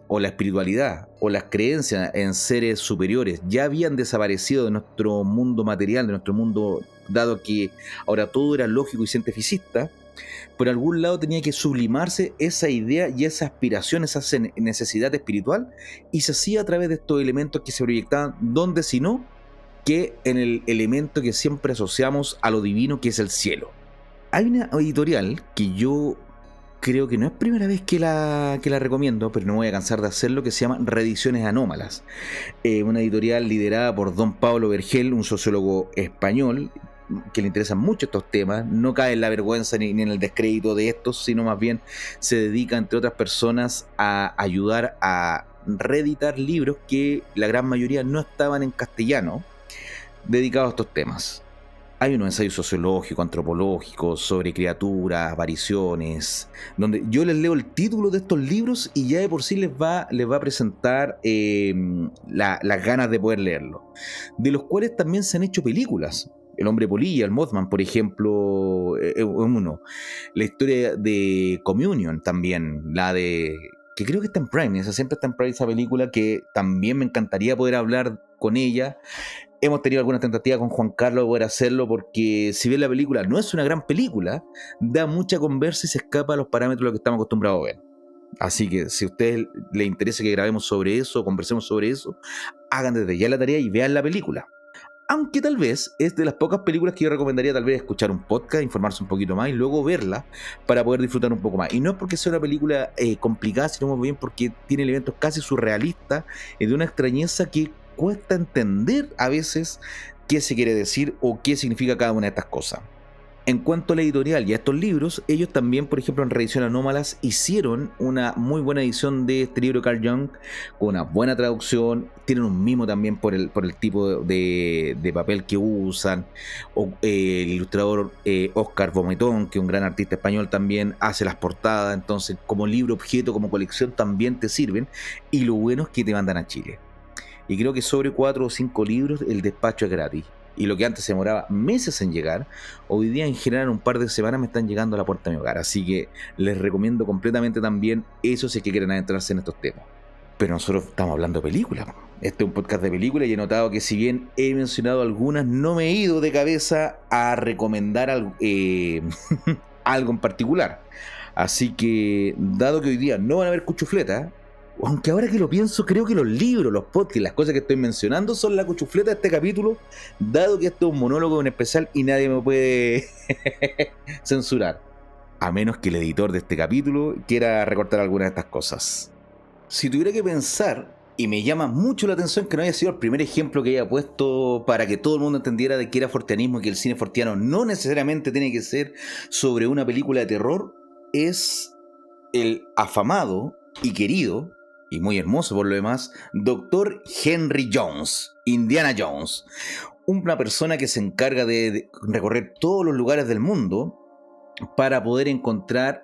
o la espiritualidad o las creencias en seres superiores ya habían desaparecido de nuestro mundo material, de nuestro mundo, dado que ahora todo era lógico y cientificista, por algún lado tenía que sublimarse esa idea y esa aspiración, esa necesidad espiritual, y se hacía a través de estos elementos que se proyectaban, donde si no, que en el elemento que siempre asociamos a lo divino, que es el cielo. Hay una editorial que yo creo que no es primera vez que la recomiendo, pero no voy a cansar de hacerlo, que se llama Reediciones Anómalas. Una editorial liderada por don Pablo Vergel, un sociólogo español que le interesan mucho estos temas. No cae en la vergüenza ni en el descrédito de estos, sino más bien se dedica, entre otras personas, a ayudar a reeditar libros que la gran mayoría no estaban en castellano, dedicados a estos temas. Hay unos ensayos sociológicos, antropológicos, sobre criaturas, apariciones, donde yo les leo el título de estos libros y ya de por sí les va a presentar las ganas de poder leerlo. De los cuales también se han hecho películas. El hombre polilla, el Mothman, por ejemplo, es uno. La historia de Communion también, que creo que está en Prime, esa siempre está en Prime, esa película, que también me encantaría poder hablar con ella. Hemos tenido alguna tentativa con Juan Carlos de poder hacerlo, porque si bien la película no es una gran película, da mucha conversa y se escapa a los parámetros de lo que estamos acostumbrados a ver. Así que si a ustedes les interesa que grabemos sobre eso, conversemos sobre eso, hagan desde ya la tarea y vean la película. Aunque tal vez es de las pocas películas que yo recomendaría tal vez escuchar un podcast, informarse un poquito más y luego verla para poder disfrutar un poco más. Y no es porque sea una película complicada, sino más bien porque tiene elementos casi surrealistas y de una extrañeza que cuesta entender a veces qué se quiere decir o qué significa cada una de estas cosas. En cuanto a la editorial y a estos libros, ellos también, por ejemplo, en Reedición Anómalas, hicieron una muy buena edición de este libro de Carl Jung, con una buena traducción. Tienen un mimo también por el tipo de papel que usan. El ilustrador Óscar Vometón, que es un gran artista español, también hace las portadas. Entonces, como libro objeto, como colección, también te sirven. Y lo bueno es que te mandan a Chile. Y creo que sobre 4 o 5 libros el despacho es gratis. Y lo que antes se demoraba meses en llegar, hoy día en general en un par de semanas me están llegando a la puerta de mi hogar. Así que les recomiendo completamente también eso si es que quieren adentrarse en estos temas. Pero nosotros estamos hablando de películas. Este es un podcast de películas y he notado que si bien he mencionado algunas, no me he ido de cabeza a recomendar algo en particular. Así que, dado que hoy día no van a haber cuchufletas, aunque ahora que lo pienso, creo que los libros, los podcasts, las cosas que estoy mencionando son la cuchufleta de este capítulo, dado que esto es un monólogo, un especial y nadie me puede censurar. A menos que el editor de este capítulo quiera recortar alguna de estas cosas. Si tuviera que pensar, y me llama mucho la atención que no haya sido el primer ejemplo que haya puesto para que todo el mundo entendiera de qué era forteanismo y que el cine forteano no necesariamente tiene que ser sobre una película de terror, es el afamado y querido, y muy hermoso por lo demás, Dr. Henry Jones, Indiana Jones. Una persona que se encarga de recorrer todos los lugares del mundo para poder encontrar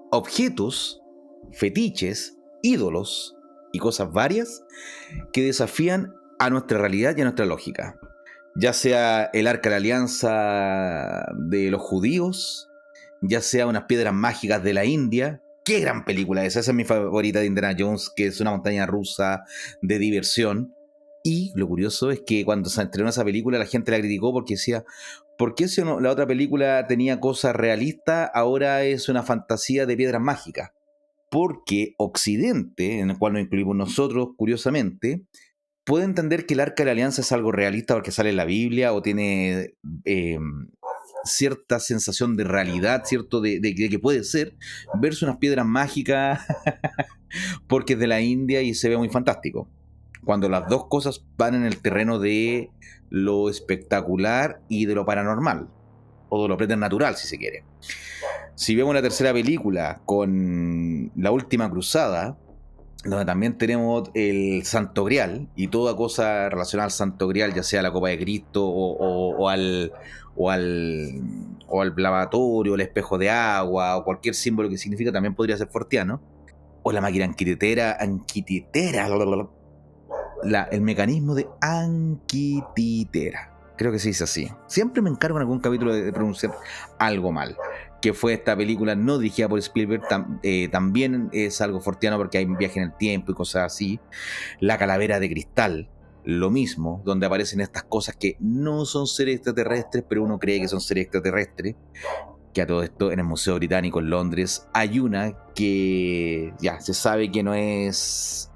objetos, fetiches, ídolos y cosas varias que desafían a nuestra realidad y a nuestra lógica. Ya sea el Arca de la Alianza de los judíos, ya sea unas piedras mágicas de la India. ¡Qué gran película esa! Esa es mi favorita de Indiana Jones, que es una montaña rusa de diversión. Y lo curioso es que cuando se estrenó esa película la gente la criticó porque decía, ¿por qué si la otra película tenía cosas realistas, ahora es una fantasía de piedras mágicas? Porque Occidente, en el cual nos incluimos nosotros, curiosamente, puede entender que el Arca de la Alianza es algo realista porque sale en la Biblia o tiene cierta sensación de realidad, cierto de que puede ser, versus unas piedras mágicas porque es de la India y se ve muy fantástico. Cuando las dos cosas van en el terreno de lo espectacular y de lo paranormal, o de lo preternatural, si se quiere. Si vemos la tercera película con La Última Cruzada, donde también tenemos el Santo Grial y toda cosa relacionada al Santo Grial, ya sea la Copa de Cristo o al lavatorio, el espejo de agua, o cualquier símbolo que significa, también podría ser forteano. O la máquina anquititera, el mecanismo de anquititera. Creo que se dice así. Siempre me encargo en algún capítulo de pronunciar algo mal. Que fue esta película no dirigida por Spielberg, también es algo forteano porque hay un viaje en el tiempo y cosas así. La calavera de cristal, lo mismo, donde aparecen estas cosas que no son seres extraterrestres, pero uno cree que son seres extraterrestres. Que a todo esto en el Museo Británico en Londres hay una que ya se sabe que no es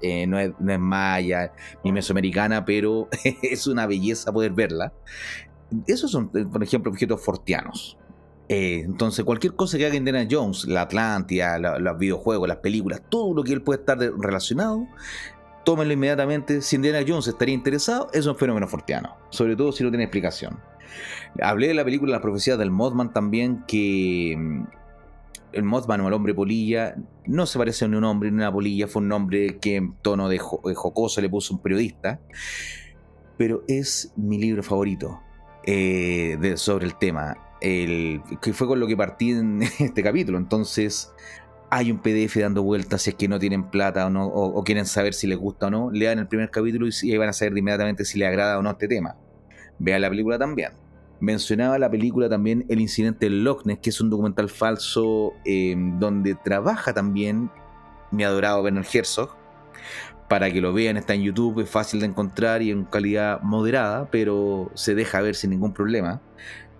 maya ni mesoamericana, pero es una belleza poder verla. Esos son, por ejemplo, objetos forteanos. Entonces cualquier cosa que haga Indiana Jones, la Atlántida, los videojuegos, las películas, todo lo que él puede estar relacionado, tómenlo inmediatamente. Si Indiana Jones estaría interesado, es un fenómeno forteano, sobre todo si no tiene explicación. Hablé de la película Las Profecías del Mothman también, que el Mothman o el hombre polilla no se parece a ni un hombre ni una polilla, fue un nombre que en tono de jocoso le puso un periodista, pero es mi libro favorito sobre el tema, que fue con lo que partí en este capítulo. Entonces hay un PDF dando vueltas, si es que no tienen plata o no, o quieren saber si les gusta o no, lean el primer capítulo y ahí van a saber inmediatamente si les agrada o no este tema. Vean la película también. Mencionaba la película también El Incidente del Loch Ness, que es un documental falso donde trabaja también mi adorado Werner Herzog. Para que lo vean, está en YouTube, es fácil de encontrar y en calidad moderada, pero se deja ver sin ningún problema.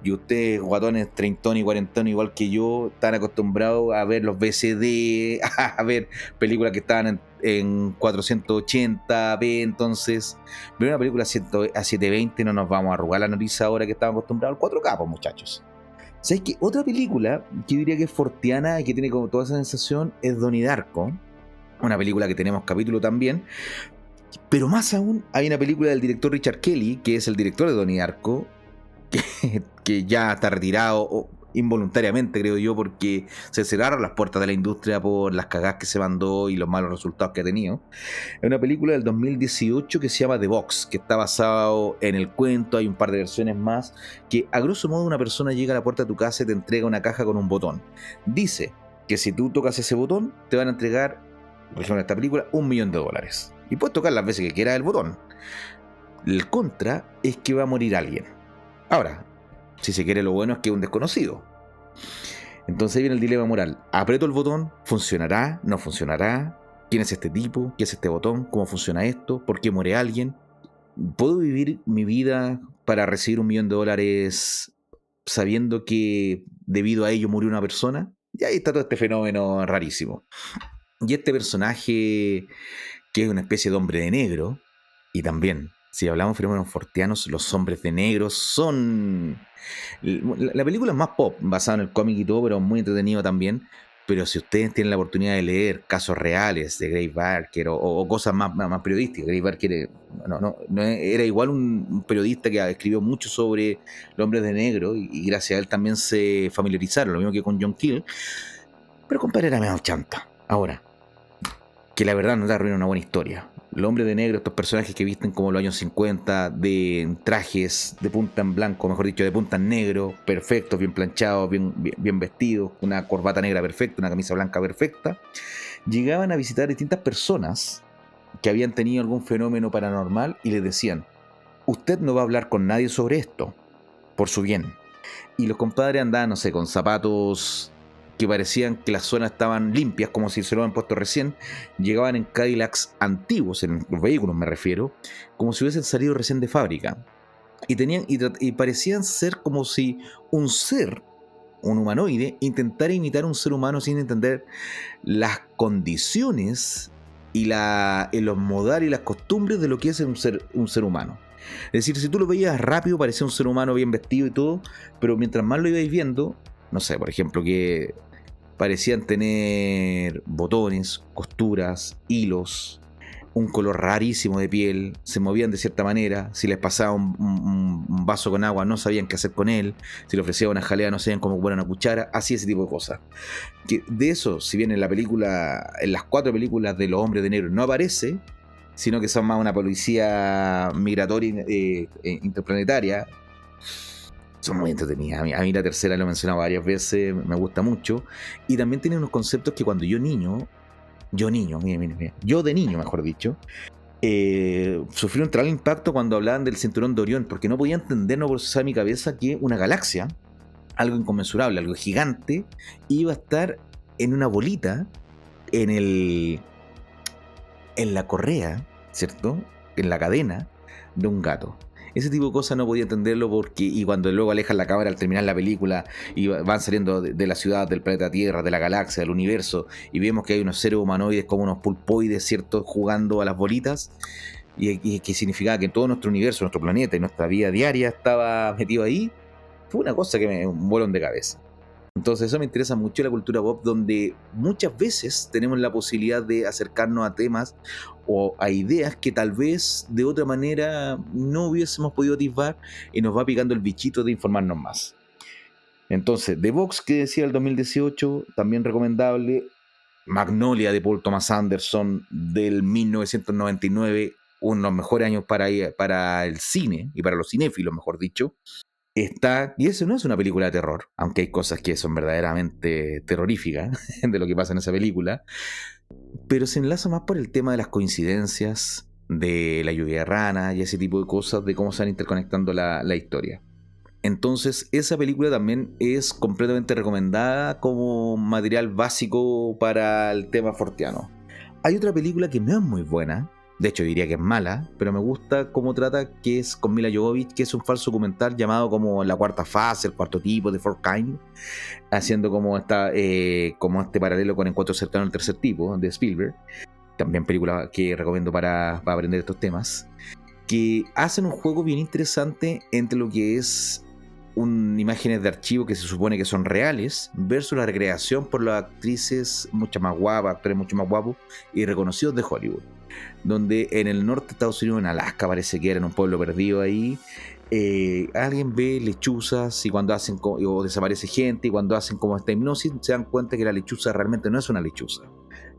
Y ustedes, guatones, treintón y cuarentón, igual que yo, están acostumbrados a ver los VCD, a ver películas que estaban en 480p, entonces ver una película a 720 no nos vamos a arrugar la nariz ahora que estamos acostumbrados al 4K, pues, muchachos. ¿Sabes qué? Otra película que yo diría que es forteana y que tiene como toda esa sensación es Donnie Darko, una película que tenemos capítulo también. Pero más aún, hay una película del director Richard Kelly, que es el director de Donnie Darko, que ya está retirado involuntariamente, creo yo, porque se cerraron las puertas de la industria por las cagadas que se mandó y los malos resultados que ha tenido. Es una película del 2018 que se llama The Box, que está basado en el cuento. Hay un par de versiones más, que a grosso modo una persona llega a la puerta de tu casa y te entrega una caja con un botón. Dice que si tú tocas ese botón, te van a entregar, por ejemplo en esta película, $1.000.000. Y puedes tocar las veces que quieras el botón. El contra es que va a morir alguien. Ahora, si se quiere, lo bueno es que es un desconocido. Entonces ahí viene el dilema moral. ¿Aprieto el botón? ¿Funcionará? ¿No funcionará? ¿Quién es este tipo? ¿Qué es este botón? ¿Cómo funciona esto? ¿Por qué muere alguien? ¿Puedo vivir mi vida para recibir $1.000.000 sabiendo que debido a ello murió una persona? Y ahí está todo este fenómeno rarísimo. Y este personaje, que es una especie de hombre de negro, y también, si hablamos de fenómenos forteanos, los hombres de negro son... La película es más pop, basada en el cómic y todo, pero muy entretenido también. Pero si ustedes tienen la oportunidad de leer casos reales de Gray Barker o cosas más periodísticas, Gray Barker era igual un periodista que escribió mucho sobre los hombres de negro y gracias a él también se familiarizaron, lo mismo que con John Keel. Pero compadre, era menos chanta. Ahora, que la verdad nos da arruina una buena historia. Los hombres de negro, estos personajes que visten como los años 50, de trajes de punta en blanco, mejor dicho, de punta en negro, perfectos, bien planchados, bien vestidos, una corbata negra perfecta, una camisa blanca perfecta, llegaban a visitar a distintas personas que habían tenido algún fenómeno paranormal y les decían: usted no va a hablar con nadie sobre esto, por su bien. Y los compadres andaban, no sé, con zapatos que parecían que las zonas estaban limpias, como si se lo habían puesto recién. Llegaban en Cadillacs antiguos, en los vehículos me refiero, como si hubiesen salido recién de fábrica. Y parecían ser como si un humanoide, intentara imitar un ser humano sin entender las condiciones y los modales y las costumbres de lo que es un ser humano. Es decir, si tú lo veías rápido, parecía un ser humano bien vestido y todo, pero mientras más lo ibais viendo, no sé, por ejemplo, que parecían tener botones, costuras, hilos, un color rarísimo de piel, se movían de cierta manera, si les pasaba un vaso con agua no sabían qué hacer con él, si le ofrecía una jalea no sabían cómo poner una cuchara, así ese tipo de cosas. Que de eso, si bien en las 4 películas de los hombres de negro no aparece, sino que son más una policía migratoria interplanetaria, son muy entretenidas. A mí la tercera lo he mencionado varias veces, me gusta mucho. Y también tiene unos conceptos que cuando yo de niño, mejor dicho, sufrí un tremendo impacto cuando hablaban del cinturón de Orión, porque no podía entender, no procesar en mi cabeza que una galaxia, algo inconmensurable, algo gigante, iba a estar en una bolita en la correa, ¿cierto? En la cadena de un gato. Ese tipo de cosas no podía entenderlo y cuando luego alejan la cámara al terminar la película y van saliendo de la ciudad, del planeta Tierra, de la galaxia, del universo, y vemos que hay unos seres humanoides como unos pulpoides, ¿cierto?, jugando a las bolitas, y que significaba que todo nuestro universo, nuestro planeta y nuestra vida diaria estaba metido ahí, fue una cosa que me un bolón de cabeza. Entonces eso me interesa mucho, la cultura pop, donde muchas veces tenemos la posibilidad de acercarnos a temas o a ideas que tal vez de otra manera no hubiésemos podido atisbar, y nos va picando el bichito de informarnos más. Entonces, The Box, que decía el 2018, también recomendable. Magnolia, de Paul Thomas Anderson, del 1999, uno de los mejores años para el cine y para los cinéfilos, mejor dicho. Y eso no es una película de terror, aunque hay cosas que son verdaderamente terroríficas de lo que pasa en esa película, pero se enlaza más por el tema de las coincidencias, de la lluvia de rana y ese tipo de cosas, de cómo se van interconectando la historia. Entonces esa película también es completamente recomendada como material básico para el tema forteano. Hay otra película que no es muy buena, de hecho diría que es mala, pero me gusta cómo trata, que es con Mila Jovovich, que es un falso documental llamado como La Cuarta Fase, el Cuarto Tipo, The Fourth Kind, haciendo como este paralelo con Encuentro Cercano al Tercer Tipo, de Spielberg. También película que recomiendo para aprender estos temas, que hacen un juego bien interesante entre lo que es imágenes de archivo que se supone que son reales versus la recreación por las actrices mucho más guapas, actores mucho más guapos y reconocidos de Hollywood, donde en el norte de Estados Unidos, en Alaska parece que era, en un pueblo perdido ahí, alguien ve lechuzas y cuando hacen o desaparece gente, y cuando hacen como esta hipnosis se dan cuenta que la lechuza realmente no es una lechuza,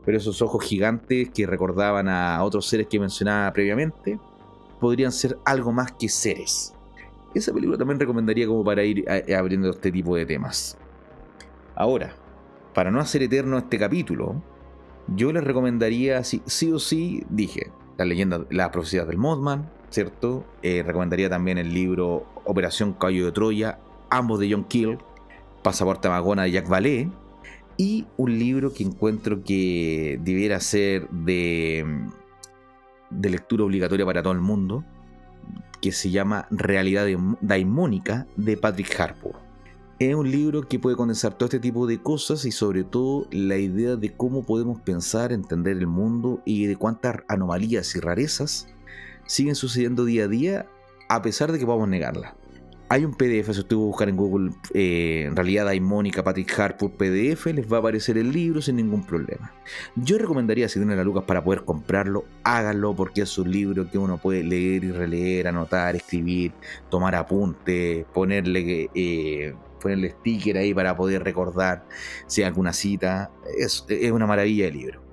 pero esos ojos gigantes que recordaban a otros seres que mencionaba previamente podrían ser algo más que seres. Esa película también recomendaría como para ir abriendo este tipo de temas. Ahora, para no hacer eterno este capítulo, yo les recomendaría, sí o sí, dije, la leyenda, las profecías del Mothman, ¿cierto? Recomendaría también el libro Operación Caballo de Troya, ambos de John Keel, Pasaporte a Magona de Jacques Vallée, y un libro que encuentro que debiera ser de lectura obligatoria para todo el mundo, que se llama Realidad Daimónica de Patrick Harpur. Es un libro que puede condensar todo este tipo de cosas y sobre todo la idea de cómo podemos pensar, entender el mundo y de cuántas anomalías y rarezas siguen sucediendo día a día a pesar de que podamos negarlas. Hay un PDF, si usted va a buscar en Google Realidad Daimónica Patrick Harpur PDF, les va a aparecer el libro sin ningún problema. Yo recomendaría, si tienen las lucas para poder comprarlo, háganlo, porque es un libro que uno puede leer y releer, anotar, escribir, tomar apuntes, ponerle sticker ahí para poder recordar si hay alguna cita. Es una maravilla de libro.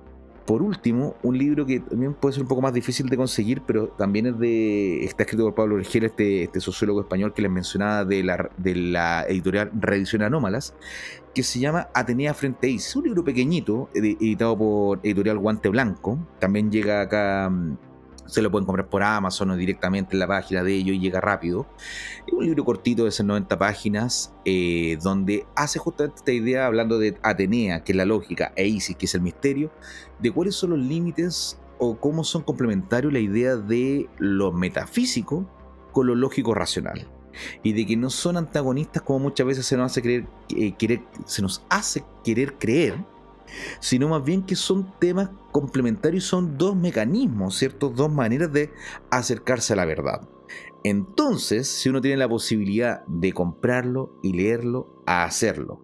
Por último, un libro que también puede ser un poco más difícil de conseguir, pero también está escrito por Pablo Orgel, este sociólogo español que les mencionaba de la editorial Reediciones Anómalas, que se llama Atenea frente a Isis. Un libro pequeñito, editado por editorial Guante Blanco. También llega acá, se lo pueden comprar por Amazon o directamente en la página de ellos y llega rápido. Es un libro cortito de 90 páginas, donde hace justamente esta idea, hablando de Atenea, que es la lógica, e Isis, que es el misterio, de cuáles son los límites o cómo son complementarios la idea de lo metafísico con lo lógico racional. Y de que no son antagonistas como muchas veces se nos hace querer creer, sino más bien que son temas complementarios, son dos mecanismos, ¿cierto? Dos maneras de acercarse a la verdad. Entonces, si uno tiene la posibilidad de comprarlo y leerlo, a hacerlo.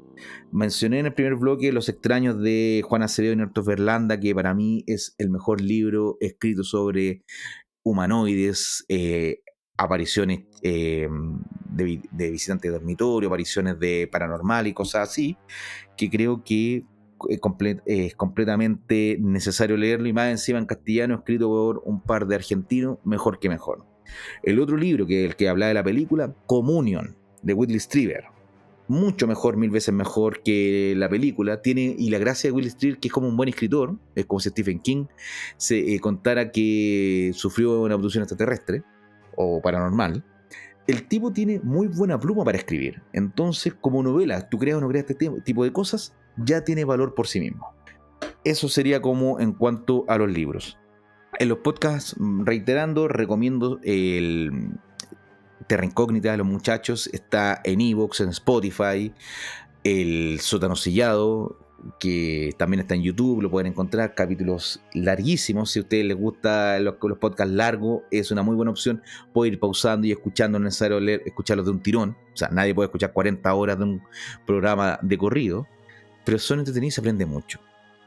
Mencioné en el primer bloque Los extraños de Juan Acevedo y Norberto Berlanda, que para mí es el mejor libro escrito sobre humanoides, apariciones de visitantes de dormitorio, apariciones de paranormal y cosas así, que creo que es completamente necesario leerlo, y más encima en castellano, escrito por un par de argentinos, mejor que mejor. El otro libro, que es el que habla de la película, Communion, de Whitley Strieber, mucho mejor, 1000 veces mejor que la película. Y la gracia de Whitley Strieber, que es como un buen escritor, es como si Stephen King se contara que sufrió una abducción extraterrestre o paranormal. El tipo tiene muy buena pluma para escribir. Entonces, como novela, tú creas o no creas este tipo de cosas, ya tiene valor por sí mismo. Eso sería como en cuanto a los libros. En los podcasts, reiterando, recomiendo el Terra Incógnita de los muchachos. Está en iVoox, en Spotify. El Sótano Sellado, que también está en YouTube, lo pueden encontrar. Capítulos larguísimos. Si a ustedes les gustan los podcasts largos, es una muy buena opción. Puede ir pausando y escuchando, no es necesario escucharlos de un tirón. O sea, nadie puede escuchar 40 horas de un programa de corrido, pero son entretenidos y se aprende mucho.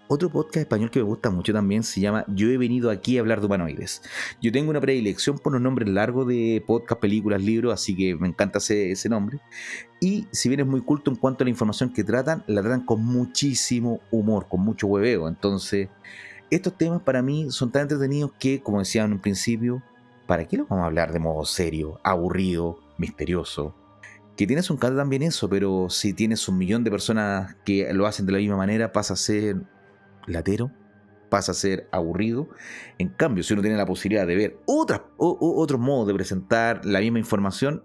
Otro podcast español que me gusta mucho también se llama Yo he venido aquí a hablar de humanoides. Yo tengo una predilección por los nombres largos de podcast, películas, libros, así que me encanta ese nombre. Y si bien es muy culto en cuanto a la información que tratan, la tratan con muchísimo humor, con mucho hueveo. Entonces, estos temas para mí son tan entretenidos que, como decía en un principio, ¿para qué los vamos a hablar de modo serio, aburrido, misterioso? Que tienes un canal también eso, pero si tienes 1 millón de personas que lo hacen de la misma manera, pasa a ser latero, pasa a ser aburrido. En cambio, si uno tiene la posibilidad de ver otros modos de presentar la misma información,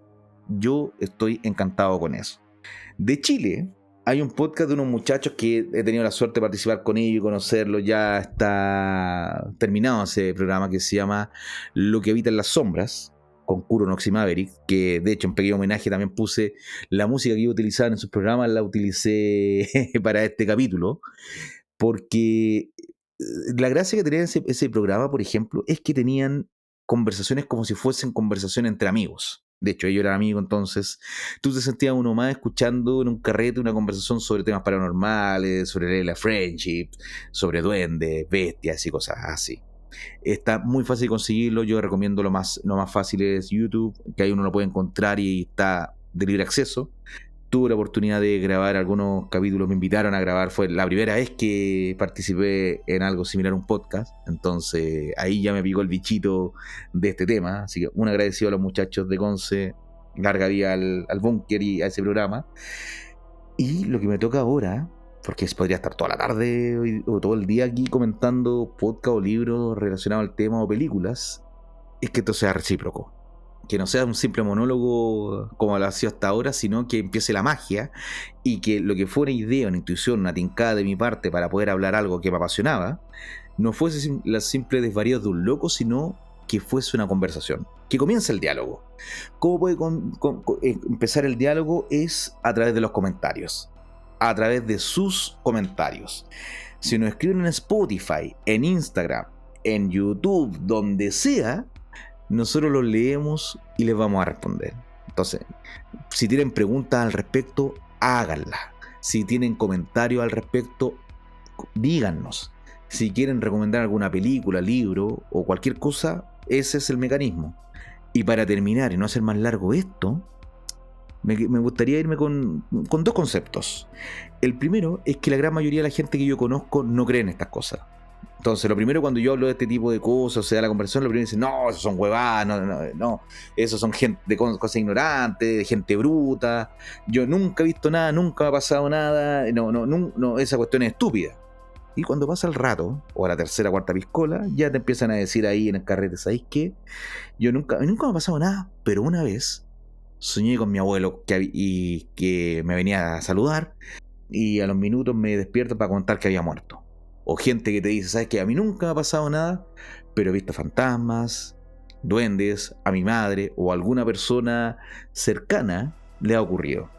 yo estoy encantado con eso. De Chile hay un podcast de unos muchachos que he tenido la suerte de participar con ellos y conocerlos. Ya está terminado ese programa, que se llama Lo que habita en las sombras, con Kuro Noxy Maverick, que de hecho en pequeño homenaje también puse la música que iba a utilizar en sus programas, la utilicé para este capítulo, porque la gracia que tenía ese programa, por ejemplo, es que tenían conversaciones como si fuesen conversaciones entre amigos. De hecho, ellos eran amigos, entonces tú te sentías uno más escuchando en un carrete una conversación sobre temas paranormales, sobre la friendship, sobre duendes, bestias y cosas así. Está muy fácil conseguirlo. Yo recomiendo lo más fácil es YouTube, que ahí uno lo puede encontrar y está de libre acceso. Tuve la oportunidad de grabar algunos capítulos, me invitaron a grabar, fue la primera vez que participé en algo similar a un podcast, entonces ahí ya me picó el bichito de este tema, así que un agradecido a los muchachos de Conce, larga vida al búnker y a ese programa. Y lo que me toca ahora, porque podría estar toda la tarde o todo el día aquí comentando podcast o libros relacionados al tema o películas, es que esto sea recíproco. Que no sea un simple monólogo como lo ha sido hasta ahora, sino que empiece la magia y que lo que fue una idea, una intuición, una tincada de mi parte para poder hablar algo que me apasionaba, no fuese la simple desvarío de un loco, sino que fuese una conversación. Que comience el diálogo. ¿Cómo puede empezar el diálogo? Es a través de los comentarios. A través de sus comentarios. Si nos escriben en Spotify, en Instagram, en YouTube, donde sea, nosotros los leemos y les vamos a responder. Entonces, si tienen preguntas al respecto, háganlas. Si tienen comentarios al respecto, díganos. Si quieren recomendar alguna película, libro o cualquier cosa, ese es el mecanismo. Y para terminar y no hacer más largo esto, me gustaría irme con dos conceptos. El primero es que la gran mayoría de la gente que yo conozco no cree en estas cosas. Entonces, lo primero cuando yo hablo de este tipo de cosas, o sea, la conversación, lo primero dicen, no, esos son huevadas, no, esos son gente de cosas ignorantes, de gente bruta, yo nunca he visto nada, nunca me ha pasado nada, no, esa cuestión es estúpida. Y cuando pasa el rato, o a la tercera o cuarta piscola, ya te empiezan a decir ahí en el carrete, ¿sabéis qué? A mí nunca me ha pasado nada, pero una vez soñé con mi abuelo que me venía a saludar, y a los minutos me despierto para contar que había muerto. O gente que te dice, ¿sabes qué? A mí nunca me ha pasado nada, pero he visto fantasmas, duendes, a mi madre o a alguna persona cercana le ha ocurrido.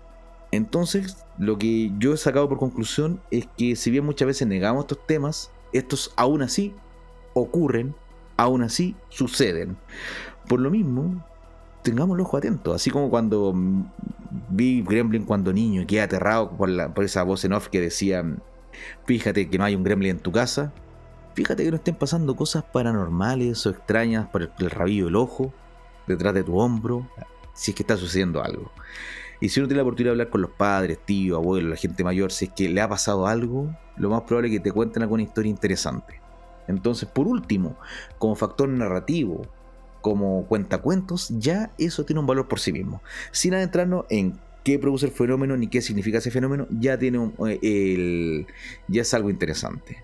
Entonces, lo que yo he sacado por conclusión es que si bien muchas veces negamos estos temas, estos aún así ocurren, aún así suceden. Por lo mismo, tengamos el ojo atento. Así como cuando vi Gremlin cuando niño y quedé aterrado por esa voz en off que decía, fíjate que no hay un gremlin en tu casa, fíjate que no estén pasando cosas paranormales o extrañas por el rabillo del ojo, detrás de tu hombro, si es que está sucediendo algo. Y si uno tiene la oportunidad de hablar con los padres, tíos, abuelos, la gente mayor, si es que le ha pasado algo, lo más probable es que te cuenten alguna historia interesante. Entonces, por último, como factor narrativo, como cuentacuentos, ya eso tiene un valor por sí mismo. Sin adentrarnos en qué produce el fenómeno ni qué significa ese fenómeno, ya es algo interesante.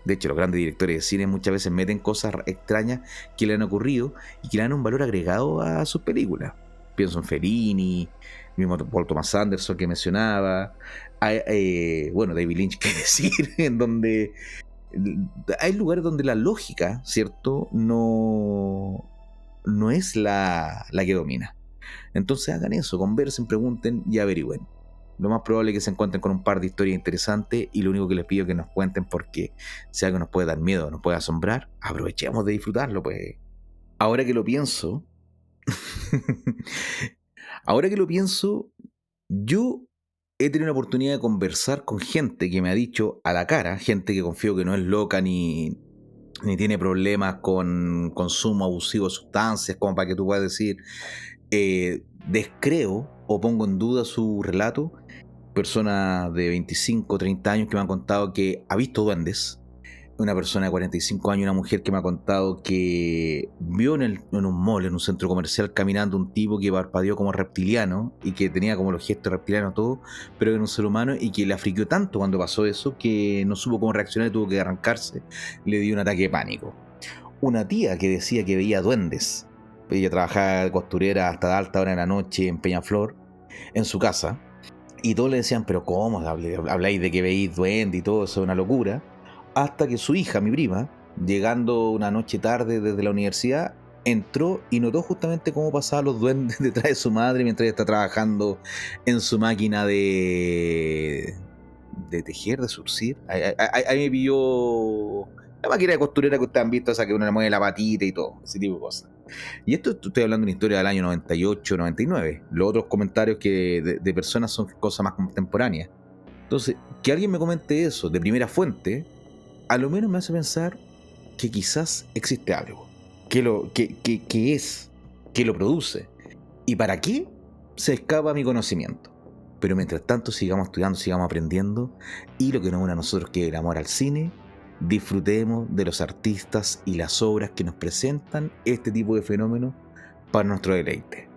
De hecho, los grandes directores de cine muchas veces meten cosas extrañas que le han ocurrido y que le dan un valor agregado a sus películas. Pienso en Fellini, mismo Paul Thomas Anderson que mencionaba, David Lynch, qué decir, en donde hay lugares donde la lógica, ¿cierto?, no es la que domina. Entonces hagan eso, conversen, pregunten y averigüen. Lo más probable es que se encuentren con un par de historias interesantes y lo único que les pido es que nos cuenten, porque si algo nos puede dar miedo, nos puede asombrar, aprovechemos de disfrutarlo, pues. Ahora que lo pienso, yo he tenido la oportunidad de conversar con gente que me ha dicho a la cara, gente que confío que no es loca ni tiene problemas con consumo abusivo de sustancias, como para que tú puedas decir, descreo o pongo en duda su relato. Personas de 25, 30 años que me han contado que ha visto duendes. Una persona de 45 años, una mujer que me ha contado que vio en un mall, en un centro comercial, caminando un tipo que parpadeó como reptiliano y que tenía como los gestos reptilianos todo, pero era un ser humano, y que le afriqueó tanto cuando pasó eso que no supo cómo reaccionar y tuvo que arrancarse, le dio un ataque de pánico. Una tía que decía que veía duendes. Ella trabajaba de costurera hasta alta hora de la noche en Peñaflor, en su casa, y todos le decían, pero ¿cómo habláis de que veis duendes y todo eso? Es una locura. Hasta que su hija, mi prima, llegando una noche tarde desde la universidad, entró y notó justamente cómo pasaban los duendes detrás de su madre mientras ella está trabajando en su máquina de tejer, de surcir. Ahí me pilló la máquina de costurera que ustedes han visto, esa que uno le mueve la patita y todo, ese tipo de cosas. Y esto estoy hablando de una historia del año 98, 99. Los otros comentarios de personas son cosas más contemporáneas. Entonces, que alguien me comente eso de primera fuente, a lo menos me hace pensar que quizás existe algo, que lo produce y para qué se escapa mi conocimiento. Pero mientras tanto sigamos estudiando, sigamos aprendiendo, y lo que nos une a nosotros, que es el amor al cine, disfrutemos de los artistas y las obras que nos presentan este tipo de fenómenos para nuestro deleite.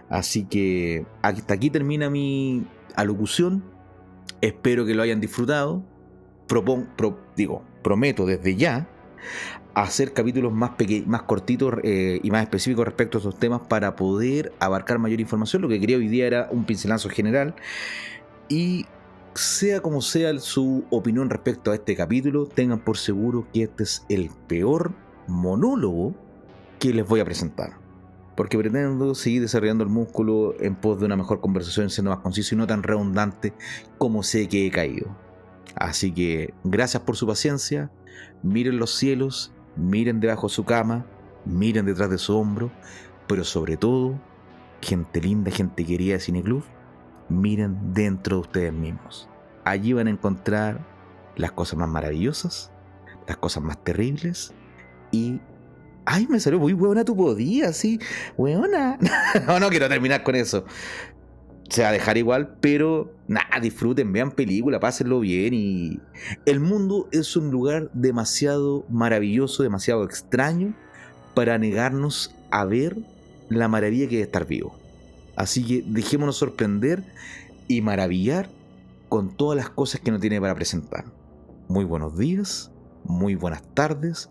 Así que hasta aquí termina mi alocución. Espero que lo hayan disfrutado. Prometo desde ya hacer capítulos más cortitos y más específicos respecto a estos temas para poder abarcar mayor información. Lo que quería hoy día era un pincelazo general, y sea como sea su opinión respecto a este capítulo, tengan por seguro que este es el peor monólogo que les voy a presentar, porque pretendo seguir desarrollando el músculo en pos de una mejor conversación, siendo más conciso y no tan redundante como sé que he caído. Así que gracias por su paciencia. Miren los cielos, miren debajo de su cama, miren detrás de su hombro, pero sobre todo, gente linda, gente querida de Cineclub, miren dentro de ustedes mismos. Allí van a encontrar las cosas más maravillosas, las cosas más terribles y... ¡Ay, me salió muy buena tu podía, sí! ¡Buena! No quiero terminar con eso. Se va a dejar igual, pero nada, disfruten, vean películas, pásenlo bien. Y el mundo es un lugar demasiado maravilloso, demasiado extraño para negarnos a ver la maravilla que es estar vivo. Así que dejémonos sorprender y maravillar con todas las cosas que nos tiene para presentar. Muy buenos días, muy buenas tardes,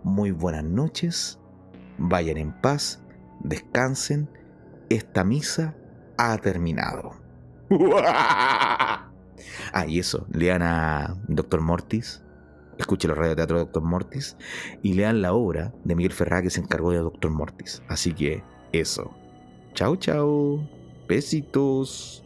muy buenas noches. Vayan en paz, descansen. Esta misa ha terminado. Y eso, lean a Dr. Mortis, escuchen los radioteatros de Dr. Mortis y lean la obra de Miguel Ferrá, que se encargó de Dr. Mortis. Así que eso. Chao, chao. Besitos.